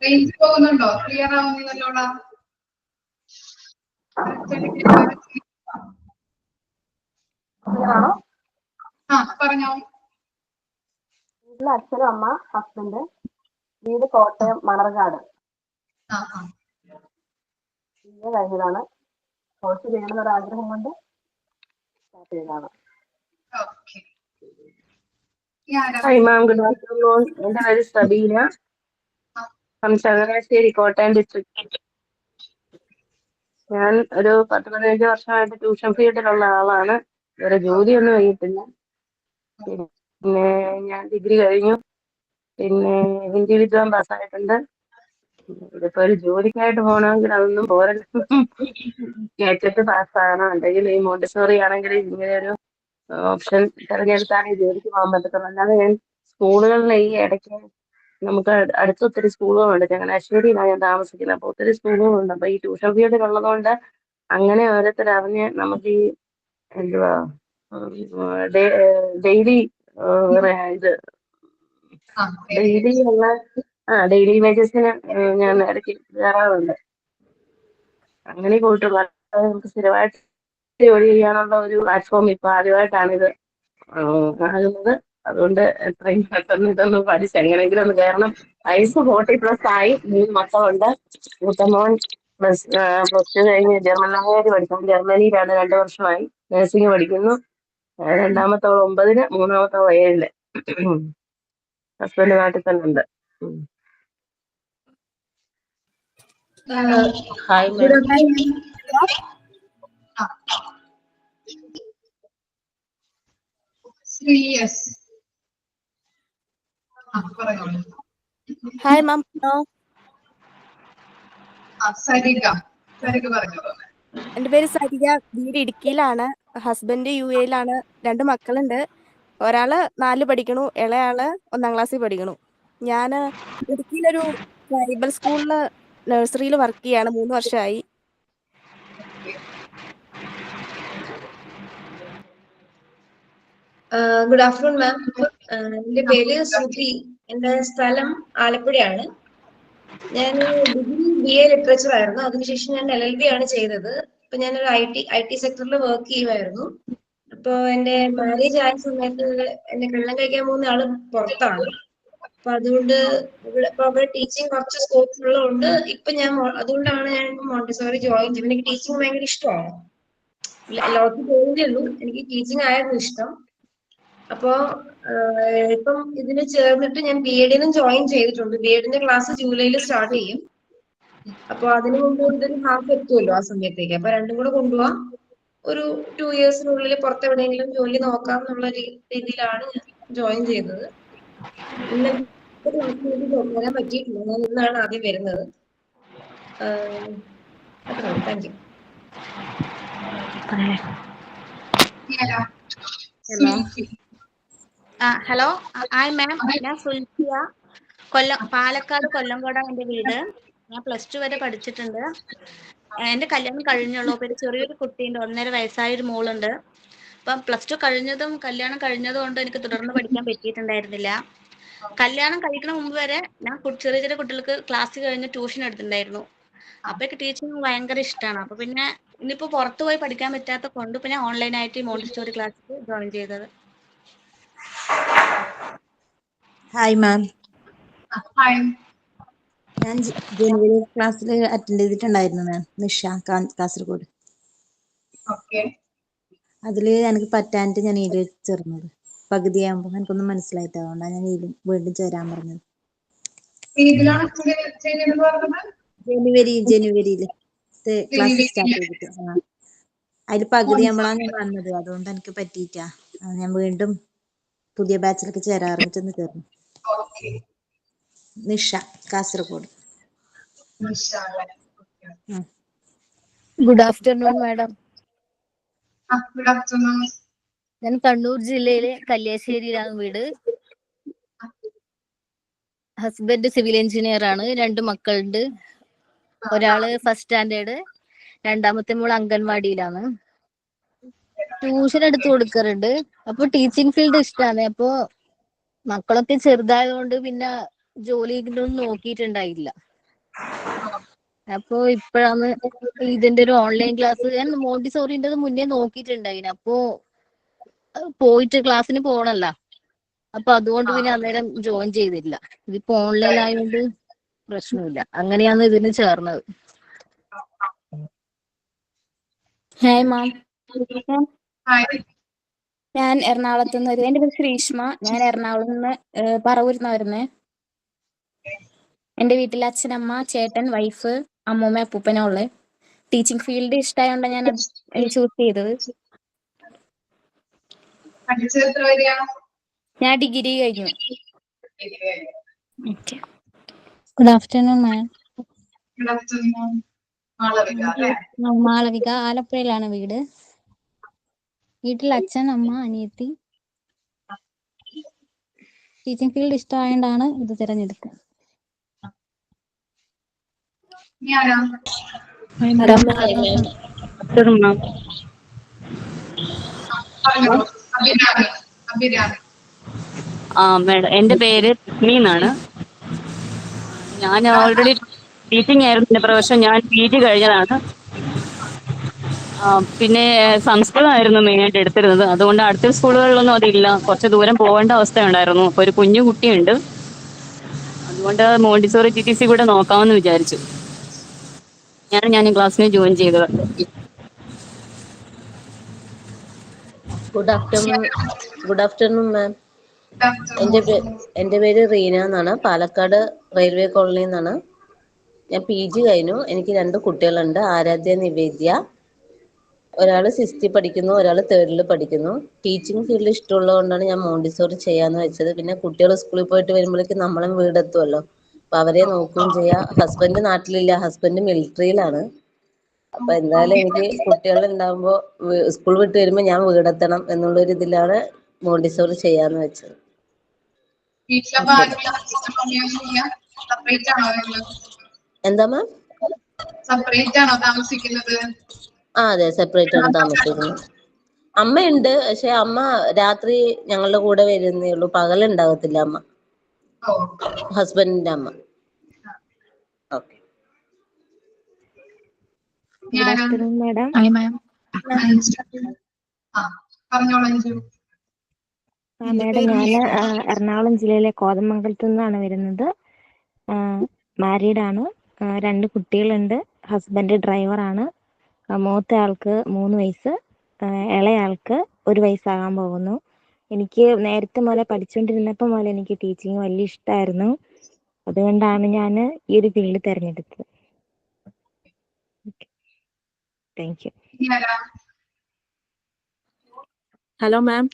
റേഞ്ച് പോകുന്നുണ്ടോ? ക്ലിയർ ആവുന്നില്ലല്ലോടാ. പറഞ്ഞോ. വീട്ടിൽ അച്ഛനും അമ്മ, ഹസ്ബൻഡ്. വീട് കോട്ടയം മണർകാട്. BA കഴിഞ്ഞതാണ്. കോഴ്സ് ചെയ്യണമെന്നൊരു ആഗ്രഹം കൊണ്ട് സ്റ്റാർട്ട് ചെയ്തതാണ്. Hi ma'am, good afternoon. എൻ്റെ പേര് സബീന. ചങ്ങനാശ്ശേരി, കോട്ടയം ഡിസ്ട്രിക്ട്. ഞാൻ ഒരു 10-15 വർഷമായിട്ട് ട്യൂഷൻ ഫീൽഡിലുള്ള ആളാണ്. വേറെ ജോലിയൊന്നും ചെയ്തിട്ടില്ല. പിന്നെ ഞാൻ ഡിഗ്രി കഴിഞ്ഞു. പിന്നെ ഹിന്ദി വിദ്വാൻ പാസ്സായിട്ടുണ്ട്. ഇതിപ്പോ ഒരു ജോലിക്കായിട്ട് പോകണമെങ്കിൽ അതൊന്നും പോരല്ലോ. കേട്ടിട്ട് പാസ്സാകണം. അല്ലെങ്കിൽ ഈ മോണ്ടിസോറി ആണെങ്കിൽ ഇങ്ങനെ ഒരു ഓപ്ഷൻ തിരഞ്ഞെടുത്താണ് ഈ ജോലിക്ക് പോകാൻ പറ്റത്തുള്ളൂ. അല്ലാതെ ഞാൻ സ്കൂളുകളിലെ ഈ ഇടയ്ക്ക് നമുക്ക് അടുത്ത് ഒത്തിരി സ്കൂളുകളുണ്ട്. ചങ്ങനാശ്ശേരിയിലാണ് ഞാൻ താമസിക്കുന്നത്. അപ്പോൾ ഒത്തിരി സ്കൂളുകളുണ്ട്. അപ്പൊ ഈ ട്യൂഷൻ ഫീൽഡിലുള്ളതുകൊണ്ട് അങ്ങനെ ഓരോരുത്തരറിഞ്ഞ് നമുക്ക് ഈ എന്തുവാ ഡെയിലി ഇത് ഡെയിലി ഉള്ള ഡെയിലി വേജസിന് ഞാൻ ഇടയ്ക്ക് കയറാറുണ്ട്. അങ്ങനെ പോയിട്ടുള്ള നമുക്ക് സ്ഥിരമായിട്ട് ജോലി ചെയ്യാനുള്ള ഒരു പ്ലാറ്റ്ഫോം ഇപ്പൊ ആദ്യമായിട്ടാണ് ഇത് ആകുന്നത്. അതുകൊണ്ട് എത്രയും പെട്ടെന്ന് ഇതൊന്ന് പഠിച്ച് എങ്ങനെയെങ്കിലും ഒന്ന് കയറണം. വയസ്സ് 40+ ആയി. 3 മക്കളുണ്ട്. മൂത്ത മോൻ +2 കഴിഞ്ഞ് ജർമ്മൻ ലാംഗ്വേജ് പഠിക്കുന്നു. ജർമ്മനിയിലാണ് 2 വർഷമായി നഴ്സിംഗ് പഠിക്കുന്നു. രണ്ടാമത്തവൾ 9-ന്, മൂന്നാമത്തവൾ 7-ല്. ഹസ്ബൻഡ് നാട്ടിൽ തന്നെ ഉണ്ട്. Hi Good ma'am. afternoon. Yes. പറഞ്ഞോളൂ. Hi ma'am. സരിക പറഞ്ഞോളൂ. എൻ്റെ പേര് സരിക. വീട് ഇടുക്കിയിലാണ്. ഹസ്ബൻഡ് UAE-ലാണ്. 2 മക്കളുണ്ട്. ഒരാള് 4 പഠിക്കണു, ഇളയാള് 1-ാം ക്ലാസ്സിൽ പഠിക്കണു. ഞാൻ ഇടുക്കിയിലൊരു ട്രൈബൽ സ്കൂളിൽ നഴ്സറിയിൽ വർക്ക് ചെയ്യാണ്. 3 വർഷമായി. ഗുഡ് ആഫ്റ്റർനൂൺ മാം. എൻ്റെ പേര് ശ്രുതി. എൻ്റെ സ്ഥലം ആലപ്പുഴയാണ്. ഞാൻ ഡിഗ്രി BA ലിറ്ററേച്ചർ ആയിരുന്നു. അതിനുശേഷം ഞാൻ LLB ആണ് ചെയ്തത്. ഇപ്പൊ ഞാനൊരു IT സെക്ടറിൽ വർക്ക് ചെയ്യുമായിരുന്നു. അപ്പൊ എൻ്റെ മാരേജ് ആയ സമയത്ത് എന്നെ കല്യാണം കഴിക്കാൻ പോകുന്ന ആള് പുറത്താണ്. അപ്പൊ അതുകൊണ്ട് ഇപ്പൊ അവിടെ ടീച്ചിങ് കുറച്ച് സ്കോപ്പ് ഉള്ളതുകൊണ്ട് അതുകൊണ്ടാണ് ഞാൻ ഇപ്പൊ മോണ്ടിസോറി ജോയിൻ ചെയ്തത്. എനിക്ക് ടീച്ചിങ് ഭയങ്കര ഇഷ്ടമാണ്. ലോകത്ത് പോകുന്നേ ഉള്ളൂ. എനിക്ക് ടീച്ചിങ് ആയിരുന്നു ഇഷ്ടം. അപ്പോ ഇപ്പം ഇതിന് ചേർന്നിട്ട് ഞാൻ BEd-നും ജോയിൻ ചെയ്തിട്ടുണ്ട്. BEd-ന്റെ ക്ലാസ് ജൂലൈയിൽ സ്റ്റാർട്ട് ചെയ്യും. അപ്പൊ അതിനു മുമ്പ് ഇതൊരു ഹാഫ് എത്തുമല്ലോ ആ സമയത്തേക്ക്. അപ്പൊ രണ്ടും കൂടെ കൊണ്ടുപോവാം. ഒരു 2 ഇയേഴ്സിനുള്ളിൽ പുറത്തെവിടെയെങ്കിലും ജോലി നോക്കാം എന്നുള്ള രീതിയിലാണ് ഞാൻ ജോയിൻ ചെയ്തത്. ഇന്നത്തെ ക്ലാസ്സിന് വേണ്ടി വരാൻ പറ്റിയിട്ടില്ല. ഞാൻ ഇന്നാണ് ആദ്യം വരുന്നത്. അത്രേ ഉള്ളൂ. Thank you. Hello hi ma'am. ഞാൻ സുൽഫിയ. പാലക്കാട് കൊല്ലംകോടാണ് എൻ്റെ വീട്. ഞാൻ +2 വരെ പഠിച്ചിട്ടുണ്ട്. എൻ്റെ കല്യാണം കഴിഞ്ഞുള്ളൂ. അപ്പോൾ ഒരു ചെറിയൊരു കുട്ടിയുണ്ട്. 1.5 വയസ്സായ ഒരു മോളുണ്ട്. അപ്പം +2 കഴിഞ്ഞതും കല്യാണം കഴിഞ്ഞതും കൊണ്ട് എനിക്ക് തുടർന്ന് പഠിക്കാൻ പറ്റിയിട്ടുണ്ടായിരുന്നില്ല. കല്യാണം കഴിക്കണ മുമ്പ് വരെ ഞാൻ ചെറിയ ചെറിയ കുട്ടികൾക്ക് ക്ലാസ് കഴിഞ്ഞ് ട്യൂഷൻ എടുത്തിട്ടുണ്ടായിരുന്നു. അപ്പൊക്കെ ടീച്ചിങ് ഭയങ്കര ഇഷ്ടമാണ്. അപ്പൊ പിന്നെ ഇനിയിപ്പോ പുറത്തു പോയി പഠിക്കാൻ പറ്റാത്ത കൊണ്ട് പിന്നെ ഓൺലൈനായിട്ട് മോണ്ടിസ്റ്റോറി ക്ലാസ്സിൽ ജോയിൻ ചെയ്തത്. Hi ma'am. ഹായ്. ഞാൻ ജനുവരി ക്ലാസ്സിൽ അറ്റൻഡ് ചെയ്തിട്ടുണ്ടായിരുന്നു മാം. നിഷ, കാസർഗോഡ്. അതില് എനിക്ക് പറ്റാനിട്ട് ഞാൻ ഇതിൽ ചേർന്നത്. പകുതിയാകുമ്പോൾ എനിക്കൊന്നും മനസ്സിലായിട്ട്, അതുകൊണ്ടാണ് ഞാൻ ഇതിൽ വീണ്ടും ചേരാൻ പറഞ്ഞത്. ജനുവരിയിൽ ക്ലാസ് സ്റ്റാർട്ട് ചെയ്തിട്ട് അതിൽ പകുതിയാകുമ്പോഴാണ് ഞാൻ വന്നത്. അതുകൊണ്ട് എനിക്ക് പറ്റിയിട്ടാ ഞാൻ വീണ്ടും പുതിയ ബാച്ചിലൊക്കെ ചേരാറിഞ്ഞിട്ടൊന്ന് ചേർന്നു. Nisha, Kasaragod. Good afternoon madam. Good afternoon. ഞാൻ കണ്ണൂർ ജില്ലയിലെ കല്യാശ്ശേരിയിലാണ് വീട്. ഹസ്ബൻഡ് സിവിൽ എഞ്ചിനീയർ ആണ്. 2 മക്കളുണ്ട്. ഒരാള് 1st സ്റ്റാൻഡേർഡ്, രണ്ടാമത്തെ മോൾ അംഗൻവാടിയിലാണ്. ട്യൂഷൻ എടുത്തു കൊടുക്കാറുണ്ട്. അപ്പൊ ടീച്ചിങ് ഫീൽഡ് ഇഷ്ടമാണ്. അപ്പൊ മക്കളൊക്കെ ചെറുതായതുകൊണ്ട് പിന്നെ ജോലിയൊന്നും നോക്കിയിട്ടുണ്ടായില്ല. അപ്പൊ ഇപ്പോഴാണ് ഇതിന്റെ ഒരു ഓൺലൈൻ ക്ലാസ്. ഞാൻ മോണ്ടിസോറിന്റെ മുന്നേ നോക്കിയിട്ടുണ്ടായിന്. അപ്പൊ പോയിട്ട് ക്ലാസ്സിന് പോകണല്ല. അപ്പൊ അതുകൊണ്ട് പിന്നെ അന്നേരം ജോയിൻ ചെയ്തില്ല. ഇതിപ്പോ ഓൺലൈൻ ആയതുകൊണ്ട് പ്രശ്നമില്ല. അങ്ങനെയാണ് ഇതിന് ചേർന്നത്. Hi ma'am. ഞാൻ എറണാകുളത്ത് നിന്ന് വരുന്നത്. എൻ്റെ പേര് ശ്രീഷ്മ. ഞാൻ എറണാകുളത്ത് നിന്ന് പറവൂരിൽ നിന്ന് വരുന്നത്. എൻ്റെ വീട്ടിൽ അച്ഛനമ്മ, ചേട്ടൻ, വൈഫ്, അമ്മൂമ്മ, അപ്പൂപ്പനാ ഉള്ളത്. ടീച്ചിങ് ഫീൽഡ് ഇഷ്ടമായോണ്ടാണ് ഞാൻ ചൂസ് ചെയ്തത്. ഞാൻ ഡിഗ്രി കഴിഞ്ഞു. Good afternoon ma'am. മാളവിക. ആലപ്പുഴയിലാണ് വീട്. വീട്ടിൽ അച്ഛൻ, അമ്മ, അനിയത്തി. ടീച്ചിങ് ഫീൽഡ് ഇഷ്ടമായോണ്ടാണ് ഇത് തിരഞ്ഞെടുത്തത്. പറഞ്ഞോളൂ. അഭിരാമി. അഭിരാമി. മേഡം, എൻ്റെ പേര് ലക്ഷ്മി എന്നാണ്. ഞാൻ ഓൾറെഡി ടീച്ചിങ് ആയിരുന്നു എൻ്റെ പ്രൊഫഷൻ. ഞാൻ PG കഴിഞ്ഞതാണ്. പിന്നെ സംസ്കൃതമായിരുന്നു മെയിനായിട്ട് എടുത്തിരുന്നത്. അതുകൊണ്ട് അടുത്ത സ്കൂളുകളിലൊന്നും അതില്ല, കുറച്ച് ദൂരം പോകേണ്ട അവസ്ഥയുണ്ടായിരുന്നു. അപ്പോൾ ഒരു കുഞ്ഞു കുട്ടിയുണ്ട്, അതുകൊണ്ട് മോണ്ടിസോറി TTC കൂടെ നോക്കാമെന്ന് വിചാരിച്ചു. ഞാൻ ക്ലാസ്സിന് ജോയിൻ ചെയ്തത്. ഗുഡ് ആഫ്റ്റർനൂൺ മാം. എൻ്റെ പേര് റീന എന്നാണ്. പാലക്കാട് റെയിൽവേ കോളനിയിൽ നിന്നാണ്. ഞാൻ PG കഴിഞ്ഞു. എനിക്ക് 2 കുട്ടികളുണ്ട്, ആരാധ്യ, നിവേദ്യ. ഒരാൾ 6th പഠിക്കുന്നു, ഒരാൾ 3rd പഠിക്കുന്നു. ടീച്ചിങ് ഫീൽഡ് ഇഷ്ടമുള്ളതുകൊണ്ടാണ് ഞാൻ മോണ്ടിസോറി ചെയ്യാന്ന് വെച്ചത്. പിന്നെ കുട്ടികൾ സ്കൂളിൽ പോയിട്ട് വരുമ്പോഴേക്കും നമ്മളും വീടെത്തുമല്ലോ, അപ്പൊ അവരെ നോക്കുകയും ചെയ്യാം. ഹസ്ബൻഡ് നാട്ടിലില്ല, ഹസ്ബൻഡ് മിലിറ്ററിയിലാണ്. അപ്പൊ എന്തായാലും എനിക്ക് കുട്ടികൾ ഉണ്ടാകുമ്പോൾ സ്കൂൾ വിട്ട് വരുമ്പോൾ ഞാൻ വീടെത്തണം എന്നുള്ളൊരു ഇതിലാണ് മോണ്ടിസോറി ചെയ്യാന്ന് വെച്ചത്. എന്താ മാം? സെപ്പറേറ്റ് ആണോ താമസിക്കുന്നത്? അതെ, സെപ്പറേറ്റ് ആണ് താമസിക്കുന്നത്. അമ്മയുണ്ട്, പക്ഷെ അമ്മ രാത്രി ഞങ്ങളുടെ കൂടെ വരുന്നേ ഉള്ളൂ, പകലുണ്ടാകത്തില്ല അമ്മ, ഹസ്ബൻഡിന്റെ അമ്മ. Okay. Good afternoon madam. Madam, ഞാൻ എറണാകുളം ജില്ലയിലെ കോതമംഗലത്തു നിന്നാണ് വരുന്നത്. മാരീഡ് ആണ്, 2 കുട്ടികളുണ്ട്. ഹസ്ബൻഡ് ഡ്രൈവറാണ്. മൂത്ത ആൾക്ക് 3 വയസ്സ്, ഇളയാൾക്ക് 1 വയസ്സാകാൻ പോകുന്നു. എനിക്ക് നേരത്തെ മുതലേ പഠിച്ചുകൊണ്ടിരുന്നപ്പോൾ മുതൽ എനിക്ക് ടീച്ചിങ് വലിയ ഇഷ്ടമായിരുന്നു. അതുകൊണ്ടാണ് ഞാൻ ഈ ഒരു ഫീൽഡ് തിരഞ്ഞെടുത്തത്. Thank you. ഹലോ മാം,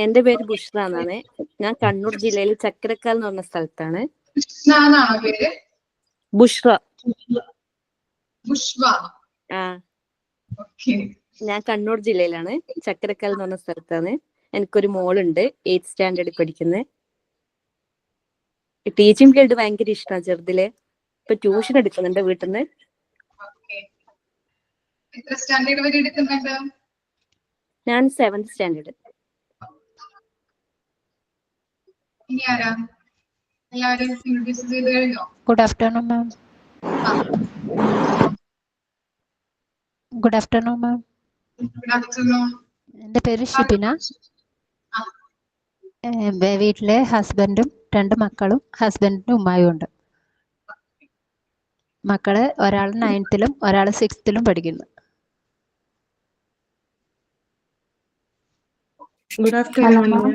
എൻ്റെ പേര് ബുഷ്ര എന്നാണ്. ഞാൻ കണ്ണൂർ ജില്ലയിൽ ചക്കരക്കാൽ എന്ന് പറഞ്ഞ സ്ഥലത്താണ്. ബുഷ്ര. ഞാൻ കണ്ണൂർ ജില്ലയിലാണ്, ചക്കരക്കാൽ എന്ന് പറഞ്ഞ സ്ഥലത്താണ്. എനിക്കൊരു മോളുണ്ട്, 8th സ്റ്റാൻഡേർഡിൽ പഠിക്കുന്നത്. ടീച്ചിങ് ഫീൽഡ് ഭയങ്കര ഇഷ്ടമാണ് ചെറുതിലെ. ഇപ്പൊ ട്യൂഷൻ എടുക്കുന്നുണ്ട് വീട്ടിൽ നിന്ന്. ഞാൻ 7th സ്റ്റാൻഡേർഡ്. ഗുഡ് ആഫ്റ്റർനൂൺ മാം. ഗുഡ് ആഫ്റ്റർനൂൺ മാം. എൻ്റെ പേര് ഷിബിന. വീട്ടിലെ ഹസ്ബൻഡും 2 മക്കളും ഹസ്ബൻഡിന്റെ ഉമ്മായും ഉണ്ട്. മക്കള് ഒരാൾ 9th ഒരാൾ 6th പഠിക്കുന്നു. Good afternoon.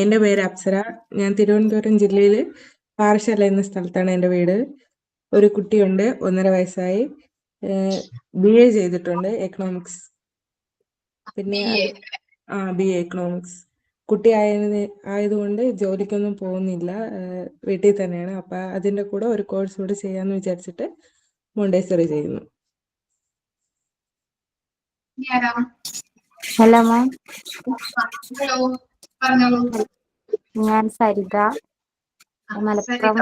എൻ്റെ പേര് അപ്സര. ഞാൻ തിരുവനന്തപുരം ജില്ലയിൽ പാറശാല എന്ന സ്ഥലത്താണ് എൻ്റെ വീട്. ഒരു കുട്ടിയുണ്ട്, 1.5 വയസ്സായി. BA ചെയ്തിട്ടുണ്ട്, എക്കണോമിക്സ്. പിന്നെ BA എക്കണോമിക്സ്. കുട്ടി ആയതുകൊണ്ട് ജോലിക്കൊന്നും പോകുന്നില്ല, വീട്ടിൽ തന്നെയാണ്. അപ്പൊ അതിന്റെ കൂടെ ഒരു കോഴ്സ് കൂടി ചെയ്യാന്ന് വിചാരിച്ചിട്ട് മോണ്ടേസറി ചെയ്യുന്നു. Hello ma'am. ഞാൻ സരിത, മലപ്പുറം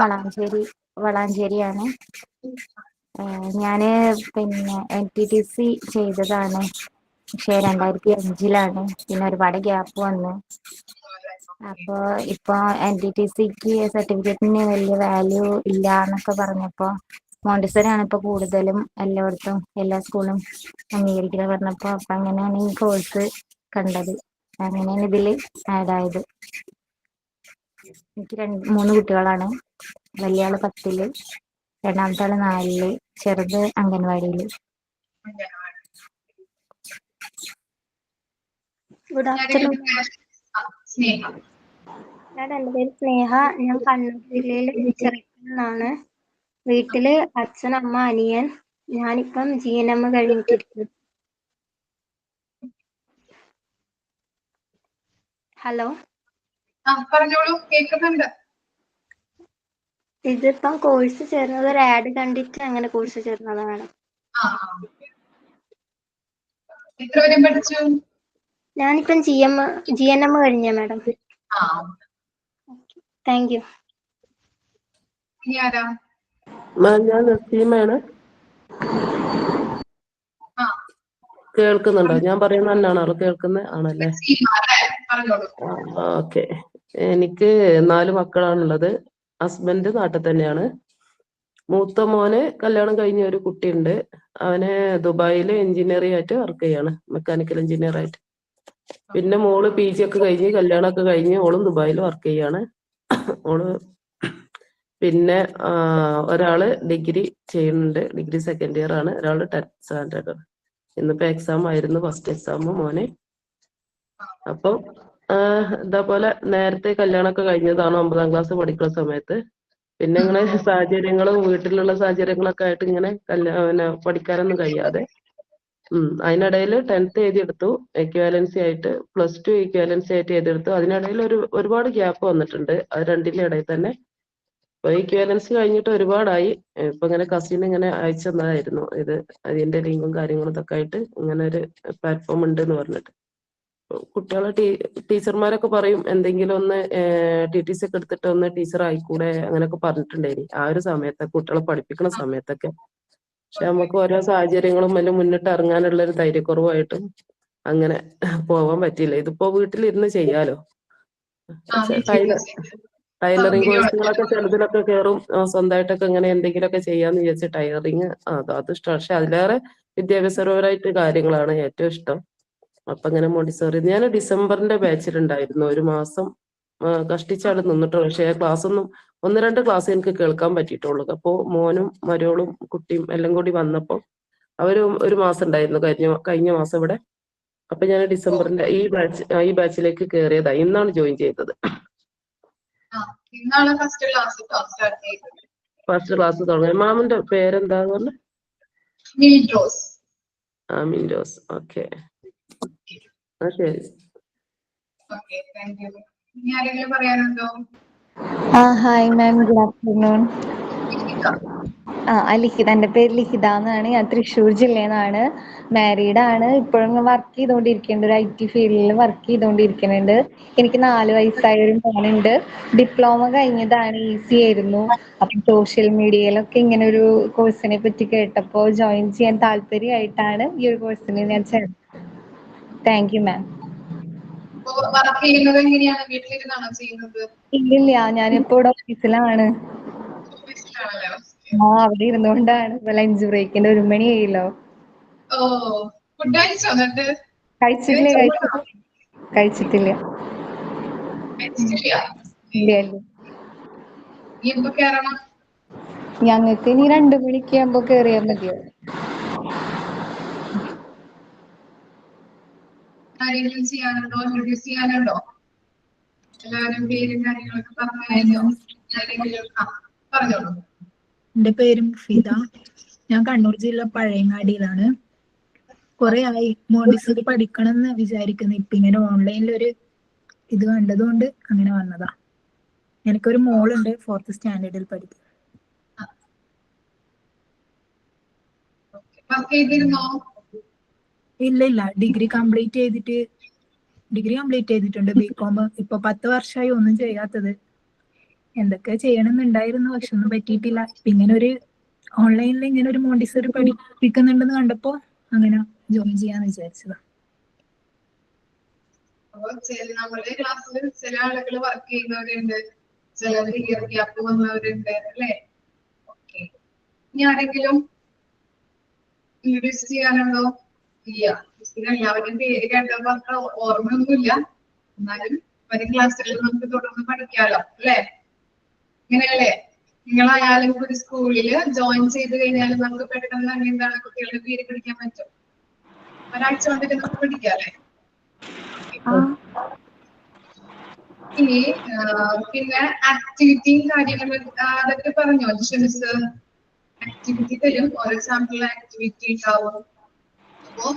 വളാഞ്ചേരിയാണ്. ഞാന് പിന്നെ NTTC ചെയ്തതാണ്, പക്ഷെ 2005 പിന്നെ ഒരുപാട് ഗ്യാപ്പ് വന്നു. അപ്പൊ ഇപ്പൊ NTTCക്ക് സർട്ടിഫിക്കറ്റിന് വലിയ വാല്യൂ ഇല്ല എന്നൊക്കെ പറഞ്ഞപ്പോ മോണ്ടിസറി ആണ് ഇപ്പൊ കൂടുതലും എല്ലായിടത്തും, എല്ലാ സ്കൂളും അംഗീകരിക്കുന്നത് പറഞ്ഞപ്പോ അപ്പൊ അങ്ങനെയാണ് ഈ കോഴ്സ് കണ്ടത്. അങ്ങനെയാണ് ഇതില് ആഡ് ആയത്. എനിക്ക് 3 കുട്ടികളാണ്. വലിയ ആള് 10ല്, രണ്ടാമത്തെ ആള് 4ല്, ചെറുത് അംഗൻവാടിയില്. Good afternoon. എൻ്റെ പേര് സ്നേഹ. ഞാൻ കണ്ണൂർ ജില്ലയിലെ ചെറുപ്പുന്നാണ്. വീട്ടില് അച്ഛൻ, അമ്മ, അനിയൻ. ഞാനിപ്പം GNM കഴിഞ്ഞിട്ടിരിക്കുന്നു. ഹലോ, പറഞ്ഞോളൂ, കേൾക്കുന്നുണ്ട്. ഇതിപ്പം കോഴ്സ് ചേർന്നത് ഒരു ആഡ് കണ്ടിട്ട് അങ്ങനെ കോഴ്സ് ചേർന്നതാണ്. എത്ര വരെ പഠിച്ചു? ഞാനിപ്പം GNM കഴിഞ്ഞ മാഡം. Thank you. ഞാൻ നസീമയാണ്. ആ കേൾക്കുന്നുണ്ടോ? ഞാൻ പറയുന്ന തന്നെയാണോ കേൾക്കുന്നത്? ആണല്ലേ. പറഞ്ഞോളൂ. ഓക്കെ. എനിക്ക് 4 മക്കളാണുള്ളത്. ഹസ്ബൻഡ് നാട്ടിൽ തന്നെയാണ്. മൂത്ത മോന് കല്യാണം കഴിഞ്ഞ ഒരു കുട്ടിയുണ്ട്. അവന് ദുബായില് എഞ്ചിനീയറിംഗ് ആയിട്ട് വർക്ക് ചെയ്യാണ്, മെക്കാനിക്കൽ എഞ്ചിനീയർ ആയിട്ട്. പിന്നെ മോള് PG ഒക്കെ കഴിഞ്ഞ് കല്യാണമൊക്കെ കഴിഞ്ഞ് ഓളും ദുബായിൽ വർക്ക് ചെയ്യാണ്. ഓള് പിന്നെ ഒരാള് ഡിഗ്രി ചെയ്യുന്നുണ്ട്, ഡിഗ്രി സെക്കൻഡ് ഇയർ ആണ്. ഒരാള് 10th സ്റ്റാൻഡേർഡ് ആണ്. ഇന്നിപ്പോ എക്സാം ആയിരുന്നു, ഫസ്റ്റ് എക്സാം മോനെ. അപ്പം ഇതേപോലെ നേരത്തെ കല്യാണമൊക്കെ കഴിഞ്ഞതാണ് 9ാം ക്ലാസ് പഠിക്കുന്ന സമയത്ത്. പിന്നെ ഇങ്ങനെ സാഹചര്യങ്ങളും വീട്ടിലുള്ള സാഹചര്യങ്ങളൊക്കെ ആയിട്ട് ഇങ്ങനെ പഠിക്കാനൊന്നും കഴിയാതെ അതിനിടയിൽ 10th എഴുതിയെടുത്തു, എക്വാലൻസി ആയിട്ട്. +2 എക്വാലൻസി ആയിട്ട് എഴുതിയെടുത്തു. അതിനിടയിൽ ഒരുപാട് ഗ്യാപ്പ് വന്നിട്ടുണ്ട്. അത് രണ്ടിന്റെ ഇടയിൽ തന്നെ. അപ്പൊ ഇക്വാലൻസി കഴിഞ്ഞിട്ട് ഒരുപാടായി. ഇപ്പൊ ഇങ്ങനെ കസിൻ ഇങ്ങനെ അയച്ചു തന്നതായിരുന്നു ഇത്, അതിന്റെ ലിങ്കും കാര്യങ്ങളും ഇതൊക്കെ ആയിട്ട് ഇങ്ങനെ ഒരു പ്ലാറ്റ്ഫോം ഉണ്ട് എന്ന് പറഞ്ഞിട്ട്. കുട്ടികളെ ടീച്ചർമാരൊക്കെ പറയും എന്തെങ്കിലും ഒന്ന് TTC ഒക്കെ എടുത്തിട്ട് ഒന്ന് ടീച്ചർ ആയിക്കൂടെ അങ്ങനെയൊക്കെ പറഞ്ഞിട്ടുണ്ടായിരുന്നു ആ ഒരു സമയത്ത്, കുട്ടികളെ പഠിപ്പിക്കുന്ന സമയത്തൊക്കെ. പക്ഷെ നമുക്ക് ഓരോ സാഹചര്യങ്ങളും എല്ലാം മുന്നിട്ട് ഇറങ്ങാനുള്ള ഒരു ധൈര്യക്കുറവായിട്ടും അങ്ങനെ പോവാൻ പറ്റിയില്ല. ഇതിപ്പോ വീട്ടിലിരുന്ന് ചെയ്യാലോ. ടൈലറിങ് കോഴ്സുകളൊക്കെ ചെറുതിലൊക്കെ കയറും, സ്വന്തമായിട്ടൊക്കെ ഇങ്ങനെ എന്തെങ്കിലുമൊക്കെ ചെയ്യാന്ന് വിചാരിച്ച് ടൈലറിങ് അത് ഇഷ്ടം. പക്ഷെ അതിലേറെ വിദ്യാഭ്യാസപരമായിട്ട് കാര്യങ്ങളാണ് ഏറ്റവും ഇഷ്ടം. അപ്പൊ ഇങ്ങനെ മോണ്ടിസോറി ഞാൻ ഡിസംബറിന്റെ ബാച്ചിലുണ്ടായിരുന്നു. 1 മാസം കഷ്ടിച്ചാണ് നിന്നിട്ടുള്ളൂ. പക്ഷേ ക്ലാസ് 1-2 ക്ലാസ് എനിക്ക് കേൾക്കാൻ പറ്റിയിട്ടുള്ളൂ. അപ്പോ മോനും മരോളും കുട്ടിയും എല്ലാം കൂടി വന്നപ്പോ അവര് 1 മാസം ഉണ്ടായിരുന്നു കഴിഞ്ഞ മാസം ഇവിടെ. അപ്പൊ ഞാൻ ഡിസംബറിന്റെ ഈ ബാച്ചിലേക്ക് കയറിയതാ. ഇന്നാണ് ജോയിൻ ചെയ്തത്. ഫസ്റ്റ് ക്ലാസ് തുടങ്ങി. മാമിന്റെ പേരെന്താ പറഞ്ഞത്? മിൻറോസ്. മിൻറോസ്. ഓക്കെ, ശരി. Okay, thank you. ഇനി ആരെങ്കിലും പറയാനുണ്ടോ? Hi ma'am, good afternoon. Likhitha, എൻ്റെ പേര് ലിഖിത എന്നാണ്. ഞാൻ തൃശ്ശൂർ ജില്ലയിൽ നിന്നാണ്. മാരീഡ് ആണ്. ഇപ്പോഴും വർക്ക് ചെയ്തുകൊണ്ടിരിക്കുന്നുണ്ട്, ഒരു IT ഫീൽഡിൽ വർക്ക് ചെയ്തുകൊണ്ടിരിക്കുന്നുണ്ട്. എനിക്ക് 4 വയസ്സായ ഒരു മോനുണ്ട്. ഡിപ്ലോമ കഴിഞ്ഞതാണ്, EC ആയിരുന്നു. അപ്പം സോഷ്യൽ മീഡിയയിലൊക്കെ ഇങ്ങനെ ഒരു കോഴ്സിനെ പറ്റി കേട്ടപ്പോൾ ജോയിൻ ചെയ്യാൻ താല്പര്യമായിട്ടാണ് ഈ ഒരു കോഴ്സിന് ഞാൻ ചേർന്നത്. Thank you ma'am. വർക്ക് ചെയ്യുന്നത് എങ്ങനെയാണ്? വീട്ടിലിരുന്നാണോ ചെയ്യുന്നത്? ഇല്ലില്ല, ഞാനിപ്പോ ഇവിടെ ഓഫീസിലാണ്. അവിടെ ഇരുന്നുകൊണ്ടാണ്. ലഞ്ച് ബ്രേക്കിന്റെ 1 മണി ആയില്ലോ. ഫുഡ് കഴിച്ചോ? എന്നിട്ട് കഴിച്ചിട്ടില്ല. ഞങ്ങൾക്ക് ഇനി 2 മണിക്ക് ആകുമ്പോ കേറിയാൽ മതിയോ? കാര്യങ്ങളും ചെയ്യാനുണ്ടോ? ഇൻട്രൊഡ്യൂസ് ചെയ്യാനുണ്ടോ? എല്ലാവരും പേരും കാര്യങ്ങളൊക്കെ പറഞ്ഞു. പറഞ്ഞോളൂ. എന്റെ പേര് മുഫീദ. ഞാൻ കണ്ണൂർ ജില്ല പഴയങ്ങാടിയിലാണ്. കുറെ ആയി മോണ്ടിസോറി പഠിക്കണം എന്ന് വിചാരിക്കുന്നു. ഇപ്പൊ ഇങ്ങനെ ഓൺലൈനിലൊരു ഇത് കണ്ടതുകൊണ്ട് അങ്ങനെ വന്നതാ. എനിക്കൊരു മോളുണ്ട്, 4th സ്റ്റാൻഡേർഡിൽ പഠിക്കും. ഇല്ല, ഡിഗ്രി കംപ്ലീറ്റ് ചെയ്തിട്ടുണ്ട്. BCom. ഇപ്പൊ 10 വർഷമായി ഒന്നും ചെയ്യാത്തത്. എന്തൊക്കെ ചെയ്യണമെന്നുണ്ടായിരുന്നു, പക്ഷെ ഒന്നും പറ്റിയിട്ടില്ല. ഇങ്ങനെ ഒരു ഓൺലൈനിൽ ഇങ്ങനെ ഒരു മോണ്ടിസോറി പഠിപ്പിക്കുന്നുണ്ടെന്ന് കണ്ടപ്പോ അങ്ങനെ ജോയിൻ ചെയ്യാന്ന് വിചാരിച്ചതാ. നമ്മുടെ ക്ലാസ്സിൽ ചില ആളുകൾ വർക്ക് ചെയ്യുന്നവരുണ്ട്, ചിലർ ഇയർ ഗ്യാപ്പ് വന്നവരുണ്ട് അല്ലേ? ഓക്കെ, ഇനി ആരെങ്കിലും ഇൻട്രൊഡ്യൂസ് ചെയ്യാനുണ്ടോ? ഇല്ല. എല്ലാവരുടെയും പേര് കേട്ടപ്പോ അത്ര ഓർമ്മയൊന്നുമില്ല. എന്നാലും വരും ക്ലാസ്സുകളിൽ നമുക്ക് തുടർന്ന് പഠിക്കാലോ അല്ലേ? ഇങ്ങനെയല്ലേ? നിങ്ങളായാലും ഒരു സ്കൂളില് ജോയിൻ ചെയ്ത് കഴിഞ്ഞാൽ നമുക്ക് പെട്ടെന്ന് തന്നെ എന്താണ് കുട്ടികളുടെ പേര് പഠിക്കാൻ പറ്റും. ഒരാഴ്ച കൊണ്ടൊക്കെ നമുക്ക് പഠിക്കാല്ലേ? ഇനി പിന്നെ ആക്ടിവിറ്റിയും കാര്യങ്ങളും അതൊക്കെ പറഞ്ഞോ മിസ്? ആക്ടിവിറ്റി തരും, ഓരോ സാമ്പിൾ ആക്ടിവിറ്റി ഉണ്ടാവും. അപ്പോ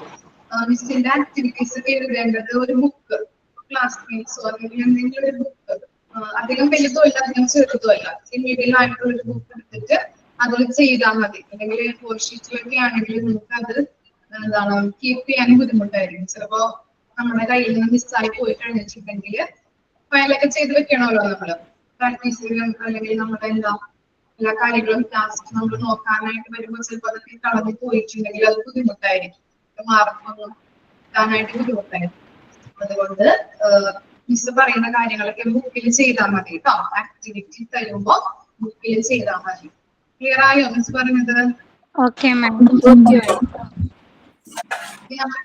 മിസ്സിന്റെ ആക്ടിവിറ്റീസ് എഴുതേണ്ടത് ഒരു ബുക്ക്, ക്ലാസ്മേറ്റ്സോ അല്ലെങ്കിൽ എന്തെങ്കിലും ഒരു ബുക്ക്, അധികം വലുതുമല്ല അധികം ചെറുതുമല്ല, മീഡിയം ആയിട്ടുള്ള ഒരു ബുക്ക് എടുത്തിട്ട് അതിൽ ചെയ്താൽ മതി. അല്ലെങ്കിൽ ഷീറ്റിലൊക്കെ ആണെങ്കിൽ നമുക്ക് അത് എന്താണ് കീപ്പ് ചെയ്യാൻ ബുദ്ധിമുട്ടായിരിക്കും. ചിലപ്പോ നമ്മുടെ കയ്യിൽ നിന്ന് മിസ്സായി പോയി കഴിഞ്ഞിട്ടുണ്ടെങ്കിൽ ഫയലൊക്കെ ചെയ്ത് വെക്കണമല്ലോ നമ്മള് പ്രാക്ടീസിലും, അല്ലെങ്കിൽ നമ്മുടെ എന്താ എല്ലാ കാര്യങ്ങളും ക്ലാസ് നമ്മൾ നോക്കാനായിട്ട് വരുമ്പോൾ ചിലപ്പോൾ അതൊക്കെ കളഞ്ഞു പോയിട്ടുണ്ടെങ്കിൽ അത് ബുദ്ധിമുട്ടായിരിക്കും. മാർക്കൊന്നും കിട്ടാനായിട്ട് ബുദ്ധിമുട്ടായിരിക്കും. അതുകൊണ്ട് മിസ് പറയുന്ന കാര്യങ്ങളൊക്കെ ബുക്കിൽ ചെയ്താൽ മതി കേട്ടോ. ആക്ടിവിറ്റി തരുമ്പോ ബുക്കിൽ ചെയ്താൽ മതി. ക്ലിയർ ആയോ മിസ് പറഞ്ഞത്? Okay ma'am.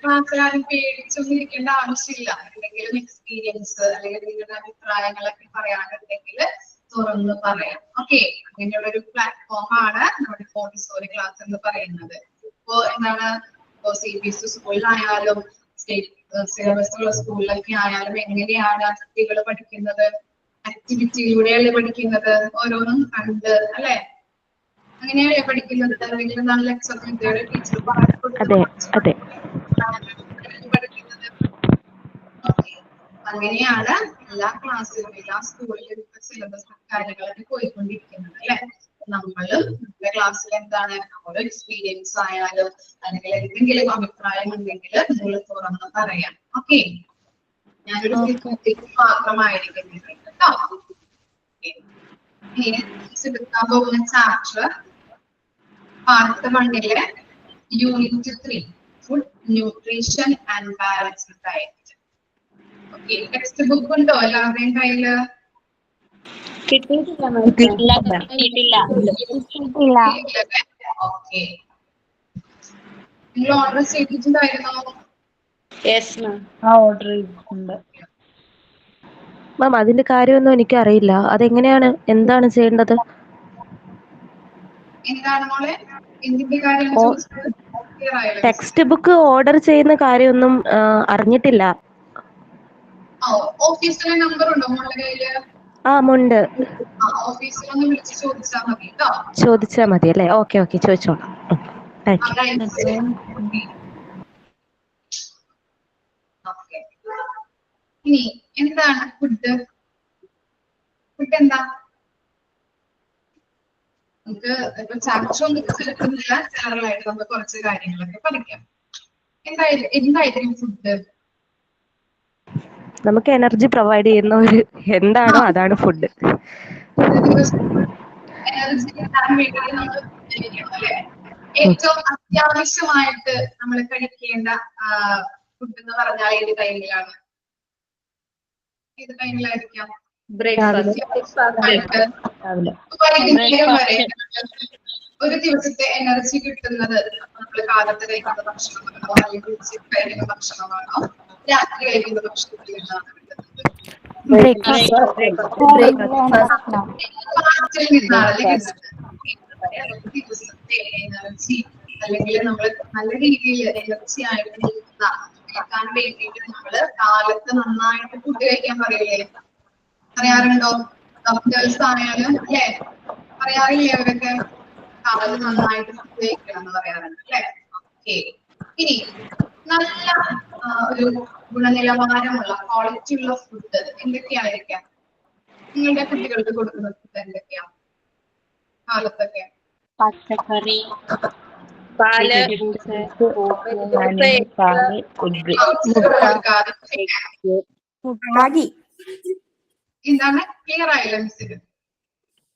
ക്ലാസ്സിലാരും പേടിച്ചൊന്നും ഇരിക്കേണ്ട ആവശ്യമില്ല. എന്തെങ്കിലും എക്സ്പീരിയൻസ് അല്ലെങ്കിൽ നിങ്ങളുടെ അഭിപ്രായങ്ങളൊക്കെ പറയാനുണ്ടെങ്കിൽ തുറന്ന് പറയാം. ഓക്കെ, അങ്ങനെയുള്ള ഒരു പ്ലാറ്റ്ഫോം ആണ് നമ്മുടെ മോണ്ടിസോറി ക്ലാസ് എന്ന് പറയുന്നത്. ഇപ്പോ എന്താണ്, ഇപ്പോ CBSE സ്കൂളിലായാലും സ്റ്റേറ്റ് സിലബസ് ഉള്ള സ്കൂളിലൊക്കെ ആയാലും എങ്ങനെയാണ് കുട്ടികൾ പഠിക്കുന്നത്? ആക്ടിവിറ്റിയിലൂടെയല്ലേ പഠിക്കുന്നത്, ഓരോന്നും കണ്ട് അല്ലെ? അങ്ങനെയല്ലേ പഠിക്കുന്നത്? അല്ലെങ്കിൽ എന്താണ് ലെക്ചർ മെത്തേഡ് ടീച്ചർ പഠിക്കുന്നത്? അങ്ങനെയാണ് എല്ലാ ക്ലാസ്സിലും എല്ലാ സ്കൂളിലും സിലബസ് കാര്യങ്ങളൊക്കെ പോയിക്കൊണ്ടിരിക്കുന്നത് അല്ലെ? നമ്മളും നമ്മുടെ ക്ലാസ്സിൽ എന്താണ് നമ്മുടെ എക്സ്പീരിയൻസ് ആയാലും അല്ലെങ്കിൽ എന്തെങ്കിലും അഭിപ്രായം ഉണ്ടെങ്കിൽ നിങ്ങൾ തുറന്ന് പറയാം. ഓക്കെ, ഞാനൊരു മാത്രമായിരിക്കും കേട്ടോ. എടുക്കാൻ പോകുന്ന chapter part 1 unit 3 food nutrition and balanced diet. Okay, text book ഉണ്ടോ എല്ലാവരുടെയും കയ്യില്? ഓക്കെ, നിങ്ങൾ ഓർഡർ ചെയ്തിട്ടുണ്ടായിരുന്നോ? ഓർഡർ ചെയ്തിട്ടുണ്ട് മാം. അതിന്റെ കാര്യമൊന്നും എനിക്ക് അറിയില്ല. അതെങ്ങനെയാണ്, എന്താണ് ചെയ്യേണ്ടത്? എന്താണ് മോളെ, എന്തിന്റെ കാര്യം? ടെക്സ്റ്റ് ബുക്ക് ഓർഡർ ചെയ്യുന്ന കാര്യമൊന്നും അറിഞ്ഞിട്ടില്ല. ഓഫീസിലെ നമ്പർ ഉണ്ടോ മോളുടെ കയ്യില്? ഉണ്ട്. ഓഫീസിലൊന്ന് വിളിച്ച് ചോദിച്ചാൽ മതി കേട്ടോ. ചോദിച്ചാൽ മതി അല്ലേ? ഓക്കെ ഓക്കെ, ചോദിച്ചോളാം. ഇനി എന്താണ് ഫുഡ്? ഫുഡ് എന്താ? നമുക്ക് ഇപ്പൊ ചാപ്റ്റർ ഒന്നും എടുക്കുന്നില്ല, ജനറൽ ആയിട്ട് നമുക്ക് കുറച്ച് കാര്യങ്ങളൊക്കെ പഠിക്കാം. എന്തായിരിക്കും ഫുഡ്? നമുക്ക് എനർജി പ്രൊവൈഡ് ചെയ്യുന്ന ഒരു എന്താണോ അതാണ് ഫുഡ്. എനർജി കിട്ടാൻ വേണ്ടി നമ്മൾ അല്ലെ ഏറ്റവും അത്യാവശ്യമായിട്ട് നമ്മൾ കഴിക്കേണ്ട ഫുഡ് എന്ന് പറഞ്ഞാൽ ഏത് ടൈമിലാണ്? ഏത് ടൈമിലായിരിക്കാം? വൈകുന്നേരം വരെ ഒരു ദിവസത്തെ എനർജി കിട്ടുന്നത് നമ്മൾ കാലത്ത് കഴിക്കുന്ന ഭക്ഷണമാണോ, അല്ലെങ്കിൽ ഉച്ചയ്ക്ക് കഴിക്കുന്ന ഭക്ഷണമാണോ, രാത്രി കഴിക്കുന്ന ഭക്ഷണത്തിൽ നിന്നാണ് കിട്ടുന്നത്? ദിവസത്തെ എനർജി അല്ലെങ്കിൽ നമ്മൾ നല്ല രീതിയിൽ എനർജി ആയിട്ട് നിൽക്കുന്ന കഴിക്കാൻ വേണ്ടിയിട്ട് നമ്മള് കാലത്ത് നന്നായിട്ട് ഫുഡ് കഴിക്കാൻ പറയില്ലേ? പറയാറുണ്ടോ? ഡോക്ടേഴ്സ് ആയാലും അല്ലെ പറയാറില്ലേ? അവരൊക്കെ കാലത്ത് നന്നായിട്ട് ഫുഡ് കഴിക്കണം എന്ന് പറയാറുണ്ട് അല്ലെ? ഓക്കെ, ഇനി നല്ല ഒരു ഗുണനിലവാരമുള്ള ക്വാളിറ്റി ഉള്ള ഫുഡ് എന്തൊക്കെയായിരിക്കാം? നിങ്ങളുടെ കുട്ടികൾക്ക് കൊടുക്കുന്ന ഫുഡ് എന്തൊക്കെയാ കാലത്തൊക്കെ? പച്ചക്കറി, എന്താണ്? ക്ലിയർ ആയില്ല മിസ്സിന്?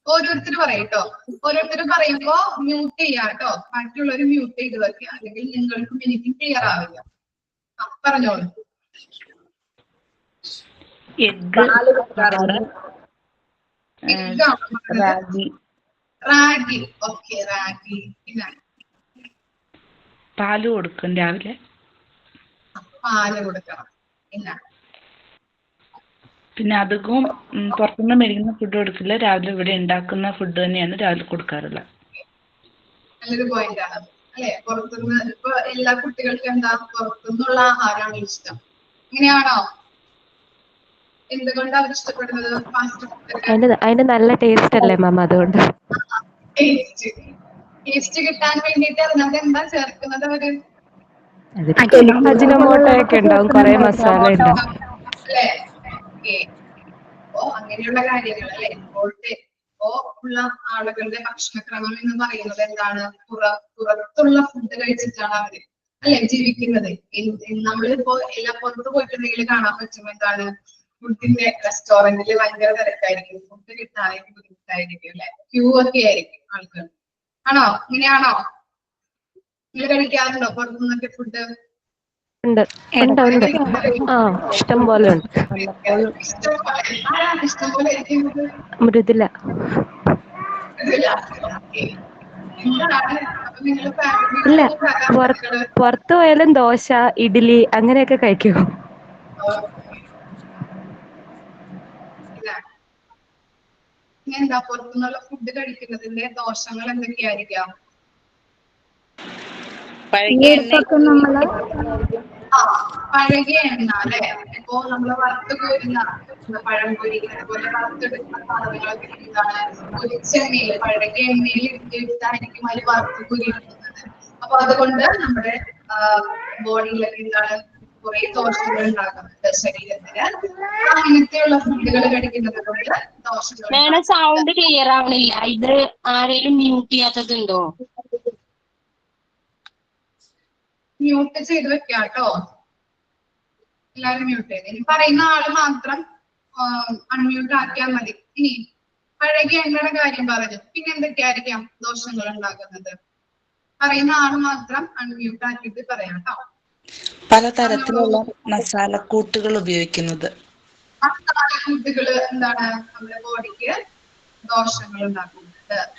ഓരോരുത്തർ പറയട്ടോ. ഓരോരുത്തർ പറയുമ്പോ മ്യൂട്ട് ചെയ്യാം കേട്ടോ. മറ്റുള്ളവർ മ്യൂട്ട് ചെയ്ത് വെക്കുക, അല്ലെങ്കിൽ നിങ്ങൾക്കും എനിക്കും ക്ലിയർ ആവില്ല. പറഞ്ഞോളൂ. റാഗി. ഓക്കെ, റാഗി. പിന്നെ പാല് കൊടുക്കും രാവിലെ. പാല് കൊടുക്കണം. പിന്നെ അധികവും പുറത്തുനിന്ന് മേടിക്കുന്ന ഫുഡ് കൊടുക്കില്ല. രാവിലെ ഇവിടെ ഉണ്ടാക്കുന്ന ഫുഡ് തന്നെയാണ് രാവിലെ കൊടുക്കാറുള്ളത്. നല്ലൊരു പോയിന്റ് ആണ് അല്ലെ? പുറത്തുനിന്ന് ഇപ്പൊ എല്ലാ കുട്ടികൾക്കും എന്താ പുറത്തുനിന്നുള്ള ആഹാരമാണ് ഇഷ്ടം. ഇങ്ങനെയാണോ? എന്തുകൊണ്ടാണ് അവർ ഇഷ്ടപ്പെടുന്നത് ഫാസ്റ്റ് ഫുഡ്? അതിന് നല്ല ടേസ്റ്റ് അല്ലേ മാം? അതുകൊണ്ട് ടേസ്റ്റ് കിട്ടാൻ വേണ്ടിട്ട് അതിനകത്ത് എന്താ ചേർക്കുന്നത്? അവര് അജിനോമോട്ടോ ഒക്കെ ഉണ്ടാവും, കുറെ മസാല ഉണ്ടാവും അല്ലെ? അപ്പോ അങ്ങനെയുള്ള കാര്യങ്ങൾ അല്ലെ? ഇപ്പോ ഉള്ള ആളുകളുടെ ഭക്ഷണക്രമം എന്ന് പറയുന്നത് എന്താണ്? പുറത്തുള്ള ഫുഡ് കഴിച്ചിട്ടാണ് അവര് അല്ലെ ജീവിക്കുന്നത്. നമ്മളിപ്പോ എല്ലാം പുറത്ത് പോയിട്ടുണ്ടെങ്കിൽ കാണാൻ പറ്റും എന്താണ്? ഫുഡിന്റെ റെസ്റ്റോറന്റിൽ ഭയങ്കര തിരക്കായിരിക്കും, ഫുഡ് കിട്ടാനായിട്ട് ബുദ്ധിമുട്ടായിരിക്കും. ഇതായിരിക്കും അല്ലെ, ക്യൂ ഒക്കെ ആയിരിക്കും ആൾക്കാർ. ആണോ? ഇങ്ങനെയാണോ? നിങ്ങൾ കഴിക്കാറുണ്ടോ പുറത്തുനിന്നൊക്കെ ഫുഡ്? ഉണ്ട് ഉണ്ട് ഉണ്ട്. ആ ഇഷ്ടം പോലെ ഉണ്ട്. ആരാണ് ഇഷ്ടം പോലെ ഇരിക്കുന്നത്? മൃദുല. എന്താണ് അപ്പൊ നിങ്ങൾ ഇല്ല, ഫാമിലി പുറത്തു പോയാലും ദോശ, ഇഡ്ഡലി അങ്ങനെയൊക്കെ കഴിക്കും. എന്താ പുറത്തുനിന്നുള്ള ഫുഡ് കഴിക്കുന്നതിന്റെ ദോഷങ്ങൾ എന്തൊക്കെയായിരിക്കാം? പഴകിയ പഴകിയ എണ്ണ അല്ലെ. ഇപ്പോ നമ്മള് വറുത്ത് കോരുന്ന പഴംപൊരി അതുപോലെ വറുത്തെടുക്കുന്ന സാധനങ്ങളൊക്കെ എന്താണ് പൊരിച്ചെണ്ണയിൽ പഴകിയ എണ്ണയിൽ ഇട്ടായിരിക്കും അതിൽ വറുത്ത് കോരി എടുക്കുന്നത്. അപ്പൊ അതുകൊണ്ട് നമ്മുടെ ബോഡിയിലൊക്കെ എന്താണ് കുറെ ദോഷങ്ങൾ ഉണ്ടാകുന്നുണ്ട് ശരീരത്തിന്. അങ്ങനത്തെയുള്ള ഫുഡുകൾ കഴിക്കുന്നത് കൊണ്ട് ദോഷങ്ങൾ. മാഡം സൗണ്ട് ക്ലിയർ ആവണില്ല. ഇത് ആരെങ്കിലും മ്യൂട്ട് ചെയ്യാത്തതുണ്ടോ? മ്യൂട്ട് ചെയ്ത് വെക്കാട്ടോ. എല്ലാരും മ്യൂട്ട് ചെയ്ത് ഇനി പറയുന്ന ആള് മാത്രം അൺമ്യൂട്ട് ആക്കിയാൽ മതി. ഇനി പഴകിയ എണ്ണയുടെ കാര്യം പറഞ്ഞു. പിന്നെ എന്തൊക്കെയായിരിക്കാം ദോഷങ്ങൾ ഉണ്ടാക്കുന്നത്? പറയുന്ന ആള് മാത്രം അൺമ്യൂട്ട് ആക്കിയിട്ട് പറയാം കേട്ടോ. പലതരത്തിലുള്ള മസാലക്കൂട്ടുകൾ ഉപയോഗിക്കുന്നത്. മസാലക്കൂട്ടുകൾ എന്താണ് നമ്മുടെ ബോഡിക്ക് ദോഷങ്ങൾ ഉണ്ടാക്കുന്നുണ്ട്.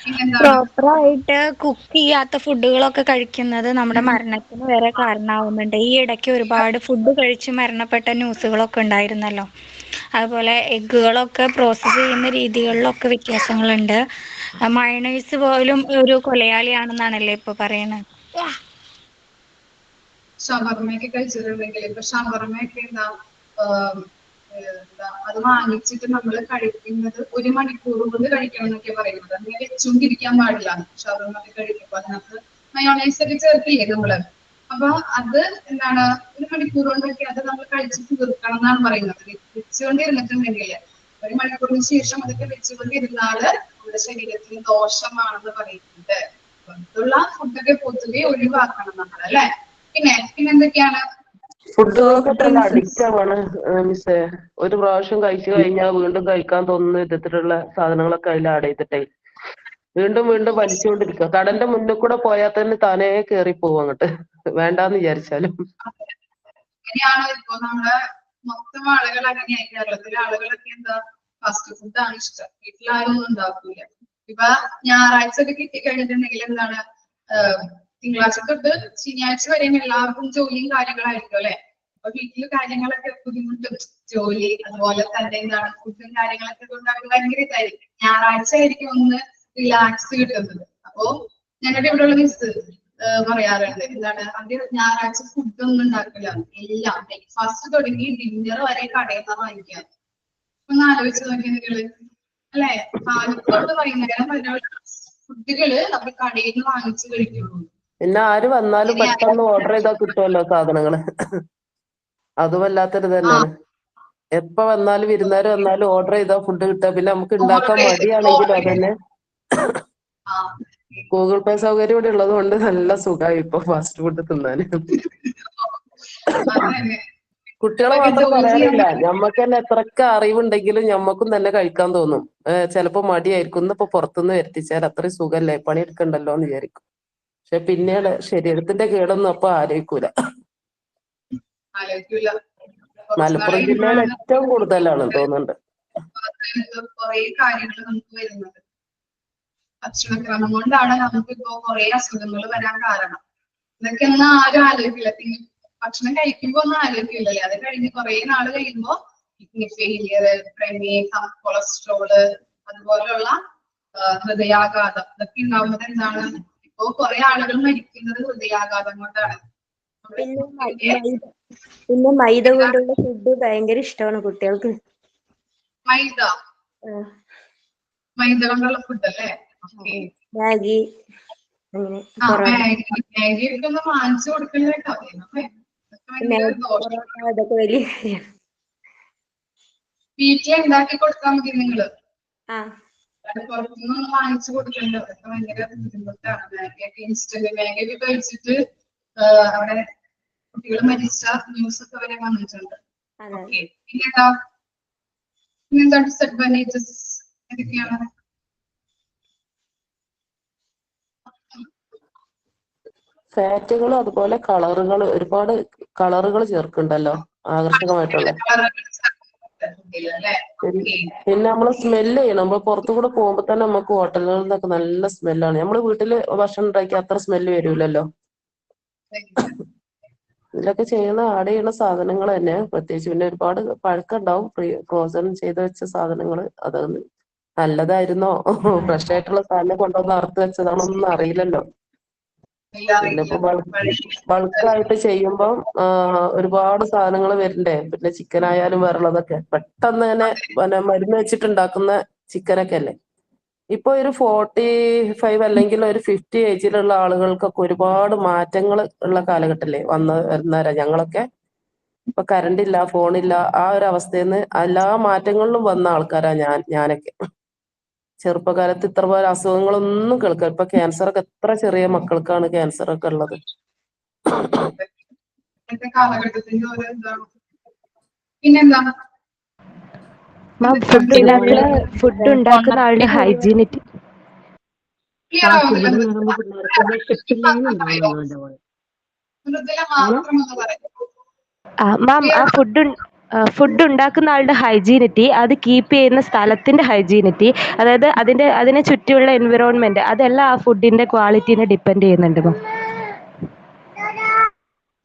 പിന്നെന്താണ്? പ്രോപ്പറായിട്ട് കുക്ക് ചെയ്യാത്ത ഫുഡുകളൊക്കെ കഴിക്കുന്നത് നമ്മുടെ മരണത്തിന് വരെ കാരണമാവുന്നുണ്ട്. ഈ ഇടയ്ക്ക് ഒരുപാട് ഫുഡ് കഴിച്ച് മരണപ്പെട്ട ന്യൂസുകളൊക്കെ ഉണ്ടായിരുന്നല്ലോ. അതുപോലെ എഗ്ഗുകളൊക്കെ പ്രോസസ്സ് ചെയ്യുന്ന രീതികളിലൊക്കെ വ്യത്യാസങ്ങളുണ്ട്. മയണൈസ് പോലും ഒരു കൊലയാളിയാണെന്നാണല്ലേ ഇപ്പൊ പറയുന്നത്. ഷവർമ്മയൊക്കെ കഴിച്ചിട്ടുണ്ടെങ്കിൽ ഇപ്പൊ ഷവർമ്മയൊക്കെ എന്താ അത് വാങ്ങിച്ചിട്ട് നമ്മൾ കഴിക്കുന്നത് 1 മണിക്കൂർ കൊണ്ട് കഴിക്കണം എന്നൊക്കെ പറയുന്നത്. അങ്ങനെ വെച്ചുകൊണ്ടിരിക്കാൻ പാടില്ല. ഷവർമ്മ ഒക്കെ കഴിക്കുമ്പോൾ അതിനകത്ത് മയോണൈസ് ഒക്കെ ചേർത്തില്ലേ നമ്മള്. അപ്പൊ അത് എന്താണ് 1 മണിക്കൂർ കൊണ്ടൊക്കെ അത് നമ്മൾ കഴിച്ച് തീർക്കണം എന്നാണ് പറയുന്നത്. വെച്ചുകൊണ്ടിരുന്നിട്ടുണ്ടെങ്കിൽ 1 മണിക്കൂറിന് ശേഷം അതൊക്കെ വെച്ചുകൊണ്ടിരുന്നാല് നമ്മുടെ ശരീരത്തിന് ദോഷമാണെന്ന് പറയുന്നുണ്ട്. പുറത്തുള്ള ഫുഡൊക്കെ പൊതുവെ ഒഴിവാക്കണം നമ്മൾ അല്ലെ. പിന്നെന്തൊക്കെയാണ്? ഫുഡുകളൊക്കെ നല്ല അഡിക്റ്റ് ആവാണ് മിസ്സേ. ഒരു പ്രാവശ്യം കഴിച്ചു കഴിഞ്ഞാൽ വീണ്ടും കഴിക്കാൻ തോന്നുന്ന വിധത്തിലുള്ള സാധനങ്ങളൊക്കെ അതിൽ ആഡ് ചെയ്തിട്ടേ വീണ്ടും വീണ്ടും വലിച്ചുകൊണ്ടിരിക്കുക. കടന്റെ മുന്നിൽ കൂടെ പോയാൽ തന്നെ താനേ കേറി പോകും അങ്ങോട്ട്, വേണ്ടാന്ന് വിചാരിച്ചാലും. അങ്ങനെയാണ് ഇപ്പൊ നമ്മുടെ മൊത്തം ആളുകൾ അങ്ങനെയായി. കേരളത്തിലെ ആളുകളൊക്കെ എന്താ ഫാസ്റ്റ് ഫുഡാണ് ഇഷ്ടം. വീട്ടിലാരും ഉണ്ടാക്കൂല. ഇപ്പൊ ഞായറാഴ്ച ഒക്കെ കിട്ടിക്കഴിഞ്ഞിട്ടുണ്ടെങ്കിൽ എന്താണ് തിങ്കളാഴ്ച തൊട്ട് ശനിയാഴ്ച വരെയും എല്ലാവർക്കും ജോലിയും കാര്യങ്ങളായിരിക്കും അല്ലെ. അപ്പൊ വീട്ടില് കാര്യങ്ങളൊക്കെ ബുദ്ധിമുട്ടും ജോലി അതുപോലെ തന്നെ എന്താണ് ഫുഡും കാര്യങ്ങളൊക്കെ കൊണ്ട് അവർക്ക് ഭയങ്കര ഇതായിരിക്കും. ഞായറാഴ്ച ആയിരിക്കും ഒന്ന് റിലാക്സ് കിട്ടുന്നത്. അപ്പോ ഞങ്ങളുടെ ഇവിടെയുള്ള മിസ് പറയാറുണ്ട് എന്താണ് അത് ഞായറാഴ്ച ഫുഡൊന്നും ഉണ്ടാക്കില്ല. എല്ലാം ബ്രേക്ക്ഫാസ്റ്റ് തുടങ്ങി ഡിന്നർ വരെ കടയിൽ നിന്ന് വാങ്ങിക്കാൻ. ഒന്ന് ആലോചിച്ച് നോക്കിയ നിങ്ങള് അല്ലെ. പാലക്കാട് വൈകുന്നേരം ഫുഡുകള് നമ്മൾ കടയിൽ നിന്ന് വാങ്ങിച്ച് കഴിക്കുള്ളൂ. പിന്നെ ആര് വന്നാലും പെട്ടെന്ന് ഓർഡർ ചെയ്താൽ കിട്ടുമല്ലോ സാധനങ്ങള്. അത് വല്ലാത്തൊരു തന്നെയാണ്. എപ്പോ വന്നാലും വിരുന്നുകാർ വന്നാലും ഓർഡർ ചെയ്താൽ ഫുഡ് കിട്ടുക. പിന്നെ നമുക്ക് ഉണ്ടാക്കാൻ മടിയാണെങ്കിലും അതന്നെ ഗൂഗിൾ പേ സൗകര്യം ഇവിടെ ഉള്ളത് കൊണ്ട് നല്ല സുഖമായി ഇപ്പൊ ഫാസ്റ്റ് ഫുഡ് തിന്നാന്. കുട്ടികളെ മാത്രം പറയാനില്ല, ഞമ്മക്ക് തന്നെ എത്രയൊക്കെ അറിവുണ്ടെങ്കിലും ഞമ്മക്കും തന്നെ കഴിക്കാൻ തോന്നും. ചിലപ്പോ മടിയായിരിക്കും. ഇന്നിപ്പോ പുറത്തുനിന്ന് വരുത്തിച്ചാൽ അത്രയും സുഖല്ലേ, പണിയെടുക്കണ്ടല്ലോ എന്ന് വിചാരിക്കും. പക്ഷെ പിന്നീട് ശരീരത്തിന്റെ കേടൊന്നും അപ്പൊ ആലോചിക്കൂല. മലപ്പുറം ജില്ലയിൽ ഏറ്റവും കൂടുതലാണ് തോന്നുന്നുണ്ട് കുറെ കാര്യങ്ങൾ നമുക്ക് വരുന്നത്. ഭക്ഷണക്രമം കൊണ്ടാണ് നമുക്ക് ഇപ്പോ കുറെ അസുഖങ്ങൾ വരാൻ കാരണം. ഇതൊക്കെ ഒന്നും ആരും ആലോചിക്കില്ല. പിന്നെ ഭക്ഷണം കഴിക്കുമ്പോ ഒന്നും ആലോചിക്കില്ലല്ലേ. അത് കഴിഞ്ഞ് കുറെ നാള് കഴിയുമ്പോ കിഡ്നി ഫെയിലിയർ, പ്രമേഹം, കൊളസ്ട്രോള് അതുപോലെയുള്ള ഹൃദയാഘാതം ഇതൊക്കെ ഉണ്ടാവുന്നത് എന്താണ്? ഇപ്പോ കുറെ ആളുകൾ മരിക്കുന്നത് ഹൃദയാഘാതം കൊണ്ടാണ്. പിന്നെ മൈദ കൊണ്ടുള്ള ഫുഡ് ഭയങ്കര ഇഷ്ടമാണ് കുട്ടികൾക്ക്. മൈദ കൊണ്ടുള്ള ഫുഡ് അല്ലേ? മാഗി മാഗി ഒക്കെ ഒന്ന് വാങ്ങിച്ചു കൊടുക്കണേട്ടോ. അതൊക്കെ വലിയ വീട്ടിൽ ഉണ്ടാക്കി കൊടുത്താൽ മതി നിങ്ങള്. പുറത്തുനിന്ന് വാങ്ങിച്ചു കൊടുക്കണ്ട. അതൊക്കെ ഭയങ്കര ബുദ്ധിമുട്ടാണ്. മാഗിയൊക്കെ ഇൻസ്റ്റന്റ് മാഗിയൊക്കെ കഴിച്ചിട്ട് അവിടെ കുട്ടികൾ മരിച്ച ന്യൂസ് ഒക്കെ വരെ വന്നിട്ടുണ്ട്. പിന്നെന്താ ഡിസഡ്വാൻറ്റേജസ് എന്തൊക്കെയാണ്? ഫാറ്റുകൾ അതുപോലെ കളറുകൾ, ഒരുപാട് കളറുകൾ ചേർക്കുന്നുണ്ടല്ലോ ആകർഷകമായിട്ടുള്ള. പിന്നെ നമ്മൾ സ്മെല്ല് ചെയ്യണം. നമ്മൾ പുറത്തു കൂടെ പോകുമ്പോ തന്നെ നമുക്ക് ഹോട്ടലുകളിൽ നിന്നൊക്കെ നല്ല സ്മെല്ലാണ്. നമ്മൾ വീട്ടില് ഭക്ഷണം ഉണ്ടാക്കി അത്ര സ്മെല്ല് വരൂലല്ലോ. ഇതിലൊക്കെ ആഡ് ചെയ്യുന്ന സാധനങ്ങൾ തന്നെ പ്രത്യേകിച്ച്. പിന്നെ ഒരുപാട് പഴക്കം ഉണ്ടാവും, ഫ്രോസൺ ചെയ്ത് വെച്ച സാധനങ്ങൾ. അത് നല്ലതായിരുന്നോ ഫ്രഷ് ആയിട്ടുള്ള സാധനം കൊണ്ടുവന്ന് അറുത്ത് വെച്ചതാണോന്നൊന്നും അറിയില്ലല്ലോ. പിന്നെ ഇപ്പൊ ബൾക്കായിട്ട് ചെയ്യുമ്പം ഒരുപാട് സാധനങ്ങൾ വരണ്ടേ. പിന്നെ ചിക്കൻ ആയാലും വേറുള്ളതൊക്കെ പെട്ടെന്ന് തന്നെ പിന്നെ മരുന്ന് വെച്ചിട്ടുണ്ടാക്കുന്ന ചിക്കനൊക്കെ അല്ലേ. ഇപ്പൊ ഒരു 45 അല്ലെങ്കിൽ ഒരു 50 ഏജിലുള്ള ആളുകൾക്കൊക്കെ ഒരുപാട് മാറ്റങ്ങൾ ഉള്ള കാലഘട്ടല്ലേ വരുന്നവരാ ഞങ്ങളൊക്കെ. ഇപ്പൊ കറണ്ട് ഇല്ല, ഫോണില്ല, ആ ഒരു അവസ്ഥയിൽ നിന്ന് എല്ലാ മാറ്റങ്ങളിലും വന്ന ആൾക്കാരാ ഞാനൊക്കെ. ചെറുപ്പകാലത്ത് ഇത്ര പോലെ അസുഖങ്ങളൊന്നും കേൾക്കാം. ഇപ്പൊ ക്യാൻസർ ഒക്കെ എത്ര ചെറിയ മക്കൾക്കാണ് ക്യാൻസർ ഒക്കെ ഉള്ളത്. കാലഘട്ടത്തിന്റെ ഓരോ എന്താണ്. പിന്നെന്താ ഫുഡ് ഉണ്ടാക്കുന്ന ആളുടെ ഹൈജീനിറ്റി. ക്ലിയർ ആവുന്നില്ല. മൃദുല മാത്രം ഒന്ന് പറയാം. മാം, ആ ഫുഡ് ഉണ്ടാക്കുന്ന ആളുടെ ഹൈജീനിറ്റി, അത് കീപ്പ് ചെയ്യുന്ന സ്ഥലത്തിന്റെ ഹൈജീനിറ്റി, അതായത് അതിനെ ചുറ്റിയുള്ള എൻവിറോൺമെന്റ്, അതെല്ലാം ആ ഫുഡിന്റെ ക്വാളിറ്റിനെ ഡിപ്പെൻഡ് ചെയ്യുന്നുണ്ട് മാം.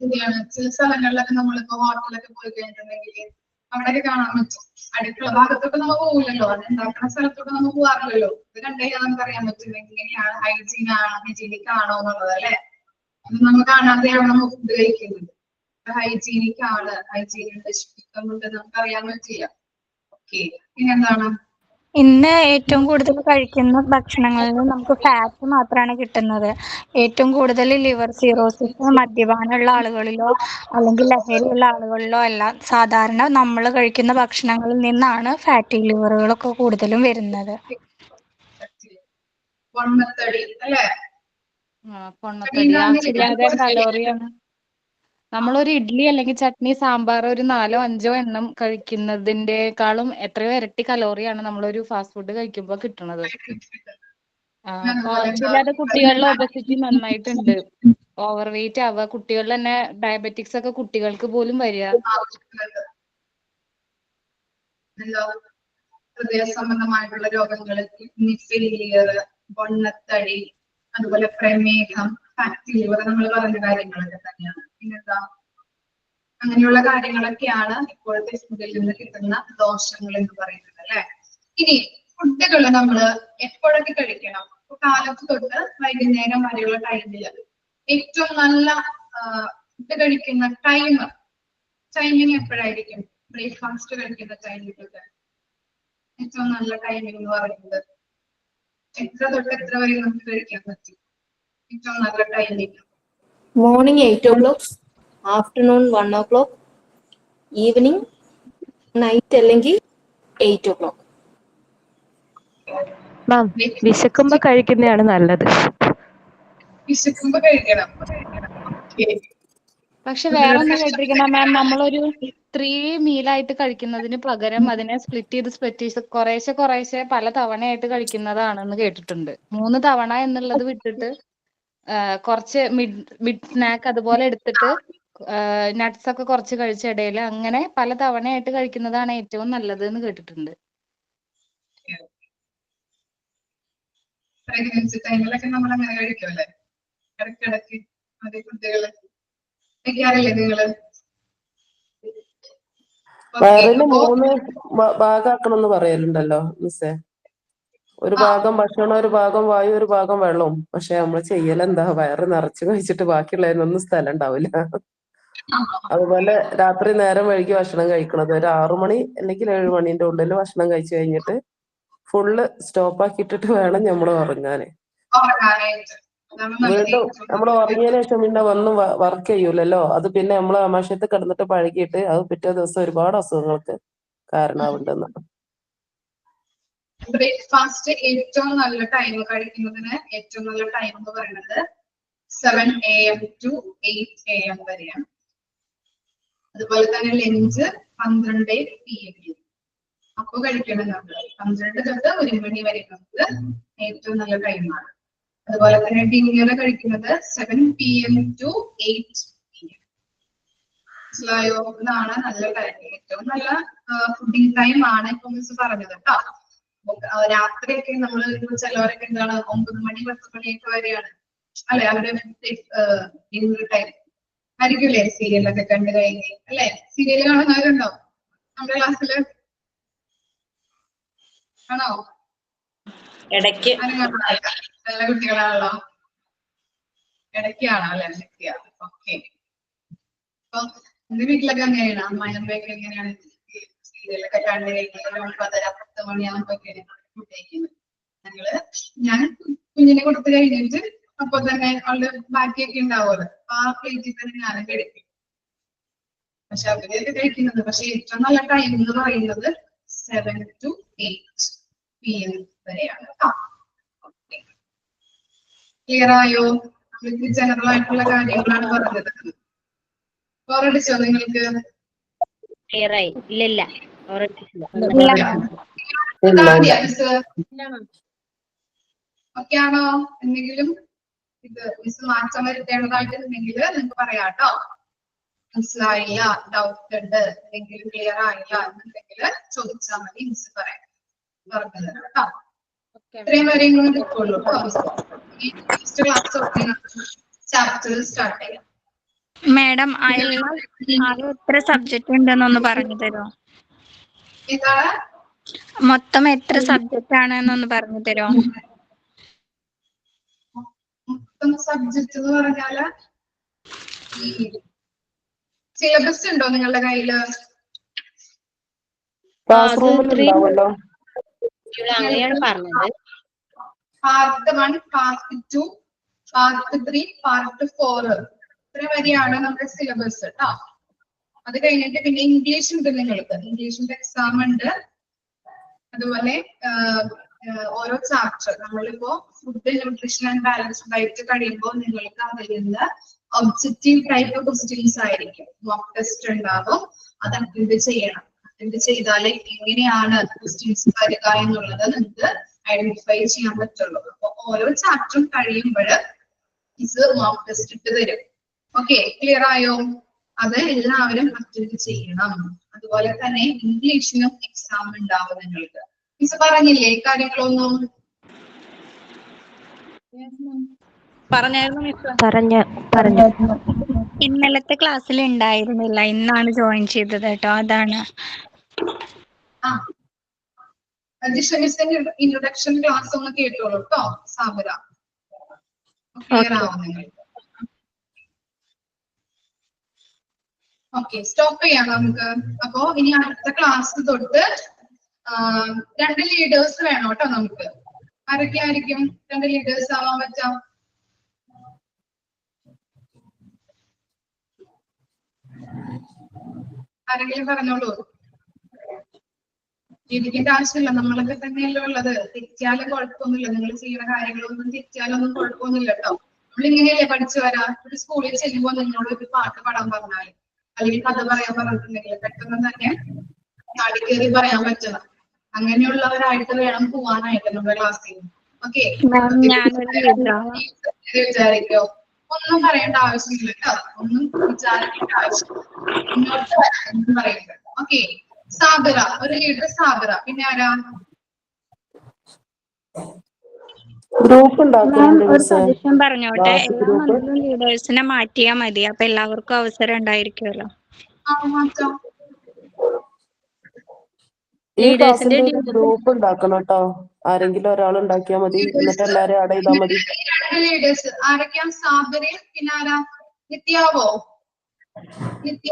ശരിയാണ്. ചില സ്ഥലങ്ങളിലൊക്കെ നമ്മളിപ്പോ ഹോട്ടലൊക്കെ പോയി കഴിഞ്ഞിട്ടുണ്ടെങ്കിൽ അവിടെയൊക്കെ കാണാൻ പറ്റും. അടുക്കള ഭാഗത്തൊക്കെ നമ്മൾ പോകില്ലല്ലോ, അത് ഉണ്ടാക്കുന്ന സ്ഥലത്തൊക്കെ നമ്മൾ പോകാറില്ലല്ലോ. ഇത് കണ്ടു കഴിഞ്ഞാൽ നമുക്ക് അറിയാൻ പറ്റും എങ്ങനെയാണ് ഹൈജീനിക് ആണോ എന്നുള്ളത് അല്ലെ. അത് നമ്മൾ കാണാതെയാണ് നമ്മൾ ഫുഡ് കഴിക്കുന്നത്. ഹൈജീനിക് ആണ്, ഹൈജീനിക് ശുചിത്വമുണ്ട് നമുക്ക് അറിയാൻ പറ്റില്ല. ഓക്കെ, പിന്നെന്താണ്? ഇന്ന് ഏറ്റവും കൂടുതൽ കഴിക്കുന്ന ഭക്ഷണങ്ങളിൽ നമുക്ക് ഫാറ്റ് മാത്രമാണ് കിട്ടുന്നത്. ഏറ്റവും കൂടുതൽ ലിവർ സിറോസിസ് മദ്യപാനമുള്ള ആളുകളിലോ അല്ലെങ്കിൽ ലഹരിയുള്ള ആളുകളിലോ അല്ല, സാധാരണ നമ്മൾ കഴിക്കുന്ന ഭക്ഷണങ്ങളിൽ നിന്നാണ് ഫാറ്റി ലിവറുകളൊക്കെ കൂടുതലും വരുന്നത്. പൊണ്ണത്തടി അല്ലേ? പൊണ്ണത്തടി ആവശ്യമില്ലാതെ കലോറിയാണ്. നമ്മളൊരു ഇഡ്ഡലി അല്ലെങ്കിൽ ചട്നി സാമ്പാർ ഒരു 4 or 5 എണ്ണം കഴിക്കുന്നതിൻ്റെക്കാളും എത്രയോ ഇരട്ടി കലോറിയാണ് നമ്മളൊരു ഫാസ്റ്റ് ഫുഡ് കഴിക്കുമ്പോൾ കിട്ടുന്നത്. ആവശ്യമില്ലാതെ കുട്ടികളിലെ ഒബസിറ്റി നന്നായിട്ടുണ്ട്. ഓവർ വെയിറ്റ് ആവുക, കുട്ടികളിൽ തന്നെ ഡയബറ്റിക്സ് ഒക്കെ കുട്ടികൾക്ക് പോലും വരിക. ഹൃദയ സംബന്ധമായിട്ടുള്ള രോഗങ്ങൾ, കിഡ്നി ഫെയിലിയർ, പൊണ്ണത്തടി, അതുപോലെ പ്രമേഹം, ഫാറ്റി ലിവർ, നമ്മൾ പറഞ്ഞ കാര്യങ്ങളൊക്കെ തന്നെയാണ്. പിന്നെന്താ, അങ്ങനെയുള്ള കാര്യങ്ങളൊക്കെയാണ് ഇപ്പോഴത്തെ ഫുഡിൽ നിന്ന് കിട്ടുന്ന ദോഷങ്ങൾ എന്ന് പറയുന്നത് അല്ലെ. ഇനി ഫുഡുകൾ നമ്മൾ എപ്പോഴൊക്കെ കഴിക്കണം? കാലത്ത് തൊട്ട് വൈകുന്നേരം വരെയുള്ള ടൈമിൽ ഏറ്റവും നല്ല ഫുഡ് കഴിക്കുന്ന ടൈമിങ് എപ്പോഴായിരിക്കും? ബ്രേക്ക്ഫാസ്റ്റ് കഴിക്കുന്ന ടൈമിലൊക്കെ ഏറ്റവും നല്ല ടൈമിംഗ് എന്ന് പറയുന്നത് എത്ര തൊട്ട് എത്ര വരെ നമുക്ക് കഴിക്കാൻ പറ്റും? ഏറ്റവും നല്ല timing morning 8 o'clock, afternoon 1 o'clock, evening night അല്ലെങ്കിൽ 8 o'clock. മാം, വിശക്കുമ്പോ കഴിക്കുന്നതാണ് നല്ലത്. വിശക്കുമ്പോ കഴിക്കണം. പക്ഷെ വേറെ ഒന്ന് കേട്ടിരിക്കുന്ന മാം, നമ്മളൊരു 3 മീലായിട്ട് കഴിക്കുന്നതിന് പകരം അതിനെ സ്പ്ലിറ്റ് ചെയ്ത് കുറേശ്ശെ പല തവണയായിട്ട് കഴിക്കുന്നതാണെന്ന് കേട്ടിട്ടുണ്ട്. 3 തവണ എന്നുള്ളത് വിട്ടിട്ട് കുറച്ച് മിഡ് സ്നാക്ക് അതുപോലെ എടുത്തിട്ട് നട്ട്സ് ഒക്കെ കുറച്ച് കഴിച്ച ഇടയിൽ അങ്ങനെ പല തവണയായിട്ട് കഴിക്കുന്നതാണ് ഏറ്റവും നല്ലത് എന്ന് കേട്ടിട്ടുണ്ട്. പ്രഗ്നൻസി ടൈമിലൊക്കെ നമ്മൾ അങ്ങനെ കഴിക്കുമല്ലേ, ഇടയ്ക്കിടയ്ക്ക് അതേ കുട്ടികള് കഴിക്കാറില്ലേ നിങ്ങള്? വയറിന് 3 ഭാഗമാക്കണം എന്ന് പറയലുണ്ടല്ലോ മിസ്സേ. ഒരു ഭാഗം ഭക്ഷണം, ഒരു ഭാഗം വായു, ഒരു ഭാഗം വെള്ളവും. പക്ഷെ നമ്മൾ ചെയ്യലെന്താ, വയറ് നിറച്ച് കഴിച്ചിട്ട് ബാക്കിയുള്ളതിനൊന്നും സ്ഥലം ഉണ്ടാവില്ല. അതുപോലെ രാത്രി നേരം വൈകി ഭക്ഷണം കഴിക്കണത്. ഒരു 6 മണി അല്ലെങ്കിൽ 7 മണിന്റെ ഉള്ളിൽ ഭക്ഷണം കഴിച്ചു കഴിഞ്ഞിട്ട് ഫുള്ള് സ്റ്റോപ്പ് ആക്കിയിട്ടിട്ട് വേണം നമ്മൾ ഉറങ്ങാന്. വീണ്ടും നമ്മൾ ഉറങ്ങിയതിനു ശേഷം പിന്നെ ഒന്നും വർക്ക് ചെയ്യൂലല്ലോ. അത് പിന്നെ നമ്മൾ ആമാശയത്ത് കിടന്നിട്ട് പഴകിയിട്ട് അത് പിറ്റേ ദിവസം ഒരുപാട് അസുഖങ്ങൾക്ക് കാരണമാവുണ്ടെന്ന്. ബ്രേക്ക്ഫാസ്റ്റ് ഏറ്റവും നല്ല ടൈം കഴിക്കുന്നതിന് ഏറ്റവും നല്ല ടൈം എന്ന് പറയുന്നത് 7 AM to 8 AM വരെയാണ്. അതുപോലെ തന്നെ ലഞ്ച് 12 PM. അപ്പൊ കഴിക്കണം നമ്മൾ 12 തൊട്ട് 1 മണി വരെ നമുക്ക് ഏറ്റവും നല്ല ടൈമാണ്. അതുപോലെ തന്നെ ഡിന്നർ കഴിക്കുന്നത് 7 PM to 8 PM. മനസ്സിലായോ? ഇതാണ് നല്ല ടൈം, ഏറ്റവും നല്ല ഫുഡിങ് ടൈം ആണ് ഇപ്പൊ മിസ് പറഞ്ഞത് കേട്ടോ. രാത്രിയൊക്കെ നമ്മൾ ചിലവരൊക്കെ എന്താണ് 9 മണി 10 മണിയൊക്കെ വരെയാണ് അല്ലെ അവരുടെ ഡിന്നർ ടൈം ആയിരിക്കില്ലേ, സീരിയലൊക്കെ കണ്ടു കഴിഞ്ഞ് അല്ലെ? സീരിയൽ കാണുന്നവരുണ്ടോ നമ്മുടെ ക്ലാസ്സില്? ആണോ? ഇടയ്ക്ക് നല്ല കുട്ടികളാണല്ലോ, ഇടയ്ക്കാണോ അല്ലെ? ഓക്കെ. അപ്പൊ എന്റെ വീട്ടിലൊക്കെ അങ്ങനെയാണ്, അമ്മായിയമ്മയൊക്കെ എങ്ങനെയാണ് സീരിയലൊക്കെ കണ്ടു കഴിഞ്ഞാൽ 9:30 മണിയാകുമ്പോഴൊക്കെയാണ് ഫുഡ് കഴിക്കുന്നത്. ഞാൻ കുഞ്ഞിനെ കൊടുത്തു കഴിഞ്ഞിട്ട് അപ്പൊ തന്നെ അവളുടെ ബാക്കിയൊക്കെ ഉണ്ടാവുമല്ലോ, ആ പ്ലേറ്റിൽ തന്നെ ഞാനും കഴിക്കും. പക്ഷെ അവരൊക്കെ കഴിക്കുന്നത്, പക്ഷെ ഏറ്റവും നല്ല ടൈം എന്ന് പറയുന്നത് 7 to 8 PM വരെയാണ്. ക്ലിയർ ആയോ? ജനറൽ ആയിട്ടുള്ള കാര്യങ്ങളാണ് പറഞ്ഞത്. ബോറടിച്ചോ നിങ്ങൾക്ക്? ക്ലിയർ ആയി? ഇല്ല ഓക്കെ ആണോ? എന്തെങ്കിലും ഇത് മിസ് മാറ്റം വരുത്തേണ്ടതായിട്ടുണ്ടെങ്കിൽ നിങ്ങൾക്ക് പറയാട്ടോ. മനസ്സിലായില്ല, ഡൗട്ട് ഉണ്ട്, എന്തെങ്കിലും ക്ലിയർ ആയില്ല എന്നുണ്ടെങ്കിൽ ചോദിച്ചാൽ മതി, മിസ് പറയാം, പറഞ്ഞു തരാം കേട്ടോ. ഇത്രയും വരെ ഇങ്ങനെ കിട്ടുള്ളൂ കേട്ടോ. നെക്സ്റ്റ് ക്ലാസ് ചാപ്റ്റർ സ്റ്റാർട്ട് ചെയ്യാം. മാഡം ആകെ എത്ര സബ്ജക്ട് ഉണ്ടെന്നൊന്ന് പറഞ്ഞു തരുമോ? മൊത്തം എത്ര സബ്ജക്ട് ആണെന്നൊന്ന് പറഞ്ഞു തരുമോ? മൊത്തം സബ്ജക്ട് എന്ന് പറഞ്ഞാല് സിലബസ് ഉണ്ടോ നിങ്ങളുടെ കയ്യില്? അങ്ങനെയാണ് പറഞ്ഞത്. പാർട്ട് 1, പാർട്ട് 2, പാർട്ട് 3, പാർട്ട് 4 ഇത്ര വരെയാണ് നമ്മുടെ സിലബസ് കേട്ടോ. അത് കഴിഞ്ഞിട്ട് പിന്നെ ഇംഗ്ലീഷ് ഉണ്ട് നിങ്ങൾക്ക്, ഇംഗ്ലീഷിന്റെ എക്സാം ഉണ്ട്. അതുപോലെ ഓരോ ചാപ്റ്റർ നമ്മളിപ്പോ food nutrition and balance diet കഴിയുമ്പോൾ നിങ്ങൾക്ക് അതിൽ നിന്ന് ഒബ്ജക്റ്റീവ് ടൈപ്പ് ക്വസ്റ്റ്യൻസ് ആയിരിക്കും, മോക്ക് ടെസ്റ്റ് ഉണ്ടാവും, അത് അറ്റൻഡ് ചെയ്യണം. അറ്റൻഡ് ചെയ്താലേ എങ്ങനെയാണ് ക്വസ്റ്റ്യൻസ് വരിക എന്നുള്ളത് നിങ്ങൾക്ക് ഐഡന്റിഫൈ ചെയ്യാൻ പറ്റുള്ളൂ. അപ്പൊ ഓരോ ചാപ്റ്ററും കഴിയുമ്പോൾ ഇത് മോക്ക് ടെസ്റ്റ് ഇട്ട് തരും. ഓക്കെ, ക്ലിയർ ആയോ? അത് എല്ലാവരും അറ്റൻഡ് ചെയ്യണം. അതുപോലെ തന്നെ ഇംഗ്ലീഷിനും എക്സാം ഉണ്ടാവും നിങ്ങൾക്ക്. മിസ് പറഞ്ഞില്ലേ കാര്യങ്ങളൊന്നും? പറഞ്ഞായിരുന്നു. ഇന്നലത്തെ ക്ലാസ്സിൽ ഉണ്ടായിരുന്നില്ല, ഇന്നാണ് ജോയിൻ ചെയ്തത് കേട്ടോ, അതാണ്. ഇൻട്രൊഡക്ഷൻ ക്ലാസ് ഒന്ന് കേട്ടോളൂ കേട്ടോ സാബിറ. ക്ലിയർ ആവും നിങ്ങൾക്ക്? ഓക്കെ, സ്റ്റോപ്പ് ചെയ്യാം നമുക്ക്. അപ്പോ ഇനി അടുത്ത ക്ലാസ് തൊട്ട് 2 ലീഡേഴ്സ് വേണം കേട്ടോ നമുക്ക്. ആരൊക്കെ ആയിരിക്കും 2 ലീഡേഴ്സ് ആവാൻ പറ്റാം? ആരെങ്കിലും പറഞ്ഞോളൂ. ജീവിക്കേണ്ട ആവശ്യമില്ല, നമ്മളൊക്കെ തന്നെയല്ലേ ഉള്ളത്. തെറ്റിയാലും കുഴപ്പമൊന്നുമില്ല, നിങ്ങൾ ചെയ്യുന്ന കാര്യങ്ങളൊന്നും തെറ്റിയാലൊന്നും കുഴപ്പമൊന്നുമില്ല കേട്ടോ. നമ്മളിങ്ങനെയല്ലേ പഠിച്ചു വരാം. ഒരു സ്കൂളിൽ ചെല്ലുമ്പോൾ നിങ്ങളോട് ഒരു പാട്ട് പാടാൻ പറഞ്ഞാല് അല്ലെങ്കിൽ കഥ പറയാൻ പറഞ്ഞിട്ടുണ്ടെങ്കിൽ പെട്ടെന്ന് തന്നെ ചാടിക്കേറി പറയാൻ പറ്റണം. അങ്ങനെയുള്ളവരായിട്ട് വേണം പോവാനായിട്ട് നമ്മുടെ ക്ലാസ്സിൽ. ഓക്കെ, വിചാരിക്കോ? ഒന്നും പറയേണ്ട ആവശ്യമില്ല കേട്ടോ, ഒന്നും വിചാരിക്കേണ്ട ആവശ്യമില്ല. മുന്നോട്ട് വരാൻ പറയുന്നത്. ഓക്കെ, സാബിറ ഒരു ലീഡർ, സാബിറ. പിന്നെ ആരാ? ഒരു സജഷൻ പറഞ്ഞോട്ടെ, എല്ലാ മന്തിലും ലീഡേഴ്സിനെ മാറ്റിയാൽ മതി, അപ്പൊ എല്ലാവർക്കും അവസരം ഉണ്ടായിരിക്കുമല്ലോ. ഈ ക്ലാസ്സിന്റെ ഗ്രൂപ്പ് ഉണ്ടാക്കണം കേട്ടോ. ആരെങ്കിലും ഒരാൾ ഉണ്ടാക്കിയാൽ മതി, എന്നിട്ട് എല്ലാരും ആഡ് ചെയ്താൽ മതി. ലീഡേഴ്സ് ആരൊക്കെയാ? സാബിറയും പിന്നെ ആരാ? നിത്യാവോ? നിത്യ?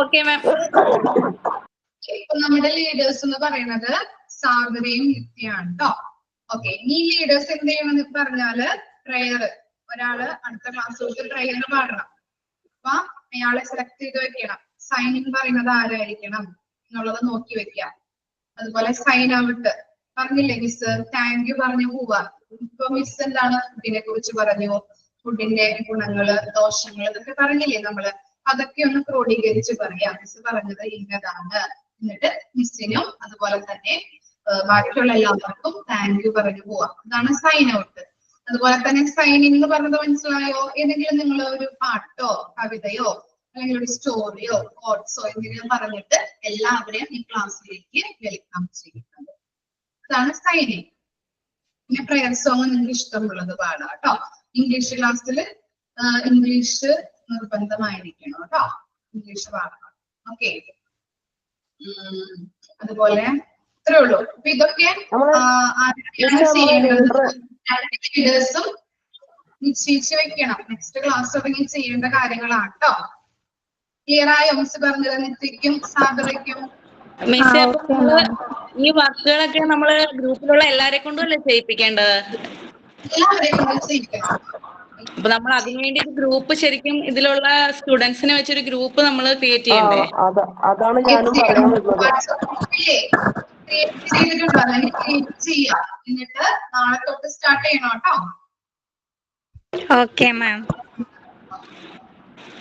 Okay ma'am. ഇപ്പൊ നമ്മുടെ ലീഡേഴ്സ് എന്ന് പറയുന്നത് സാബിറയും നിത്യയാണ് കേട്ടോ. ഓക്കെ, ഈ ലീഡേഴ്സ് എന്ത് ചെയ്യണമെന്ന് പറഞ്ഞാല് പ്രയർ, ഒരാള് അടുത്ത ക്ലാസ് തൊട്ട് പ്രയർ പാടണം. അപ്പൊ അയാളെ സെലക്ട് ചെയ്ത് വെക്കണം. സൈൻ ഇൻ പറയുന്നത് ആരായിരിക്കണം എന്നുള്ളത് നോക്കി വെക്കാം. അതുപോലെ സൈൻ ഔട്ട് പറഞ്ഞില്ലേ മിസ്, താങ്ക് യു പറഞ്ഞു പോവാ. ഇപ്പൊ മിസ് എന്താണ് ഫുഡിനെ കുറിച്ച് പറഞ്ഞു, ഫുഡിന്റെ ഗുണങ്ങള് ദോഷങ്ങള് ഇതൊക്കെ പറഞ്ഞില്ലേ നമ്മള്. അതൊക്കെ ഒന്ന് ക്രോഡീകരിച്ച് പറയാം. മിസ് പറഞ്ഞത് ഇന്നതാണ്, എന്നിട്ട് മിസ്സിനും അതുപോലെ തന്നെ ബാക്കിയുള്ള എല്ലാവർക്കും താങ്ക് യു പറഞ്ഞു പോവാം. ഇതാണ് സൈൻ ഔട്ട്. അതുപോലെ തന്നെ സൈനിങ് എന്ന് പറഞ്ഞത് മനസ്സിലായോ? ഏതെങ്കിലും നിങ്ങൾ ഒരു പാട്ടോ കവിതയോ അല്ലെങ്കിൽ ഒരു സ്റ്റോറിയോ കോട്സോ എന്തെങ്കിലും പറഞ്ഞിട്ട് എല്ലാവരെയും ഈ ക്ലാസ്സിലേക്ക് വെൽക്കം ചെയ്യുന്നത്. ഇതാണ് സൈനിങ്. പിന്നെ പ്രയർ സോങ് നിങ്ങൾക്ക് ഇഷ്ടമുള്ളത് പാടാം കേട്ടോ. ഇംഗ്ലീഷ് ക്ലാസ്സിൽ ഇംഗ്ലീഷ് നിർബന്ധമായിരിക്കണം കേട്ടോ. ഇംഗ്ലീഷ് പാടണം. ഓക്കെ. അതുപോലെ ഇത്രേ ഉള്ളൂ. അപ്പൊ ഇതൊക്കെ ആരൊക്കെയാണ് ചെയ്യേണ്ടത്? ലീഡേഴ്സും നിശ്ചയിച്ച് വെക്കണം. നെക്സ്റ്റ് ക്ലാസ് തുടങ്ങി ചെയ്യേണ്ട കാര്യങ്ങളാണ് കേട്ടോ. ക്ലിയർ ആയോ? മിസ് പറഞ്ഞത് നിത്യക്കും സാബറയ്ക്കും? മിസ്, ഈ വർക്കുകളൊക്കെ നമ്മള് ഗ്രൂപ്പിലുള്ള എല്ലാരെ കൊണ്ടും അല്ലേ ചെയ്യിപ്പിക്കേണ്ടത്? എല്ലാവരെയും കൊണ്ട് ചെയ്യിക്കണം. അപ്പൊ നമ്മൾ അതിനുവേണ്ടി ഒരു ഗ്രൂപ്പ്, ശരിക്കും ഇതിലുള്ള സ്റ്റുഡൻസിനെ വെച്ചൊരു ഗ്രൂപ്പ് നമ്മൾ ക്രിയേറ്റ് ചെയ്യണ്ടേ? അതാണ് ഞാനും പറയാൻ വരുന്നത്. ചെയ്യാം. എന്നിട്ട് നാളെ തൊട്ട് സ്റ്റാർട്ട് ചെയ്യണം കേട്ടോ. Okay ma'am.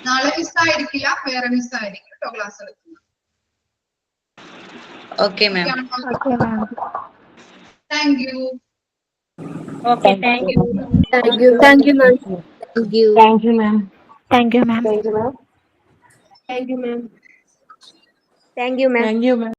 നാളെ മിസ് ആയിരിക്കില്ല, വേറെ മിസ് ആയിരിക്കും കേട്ടോ ക്ലാസ് എടുക്കുന്നത്. Okay ma'am. Thank U. Okay, thank U. Thank you. Thank you ma'am. Thank U. Thank you ma'am. Thank you ma'am. Thank you ma'am. Thank you ma'am. Thank you ma'am. Thank you ma'am.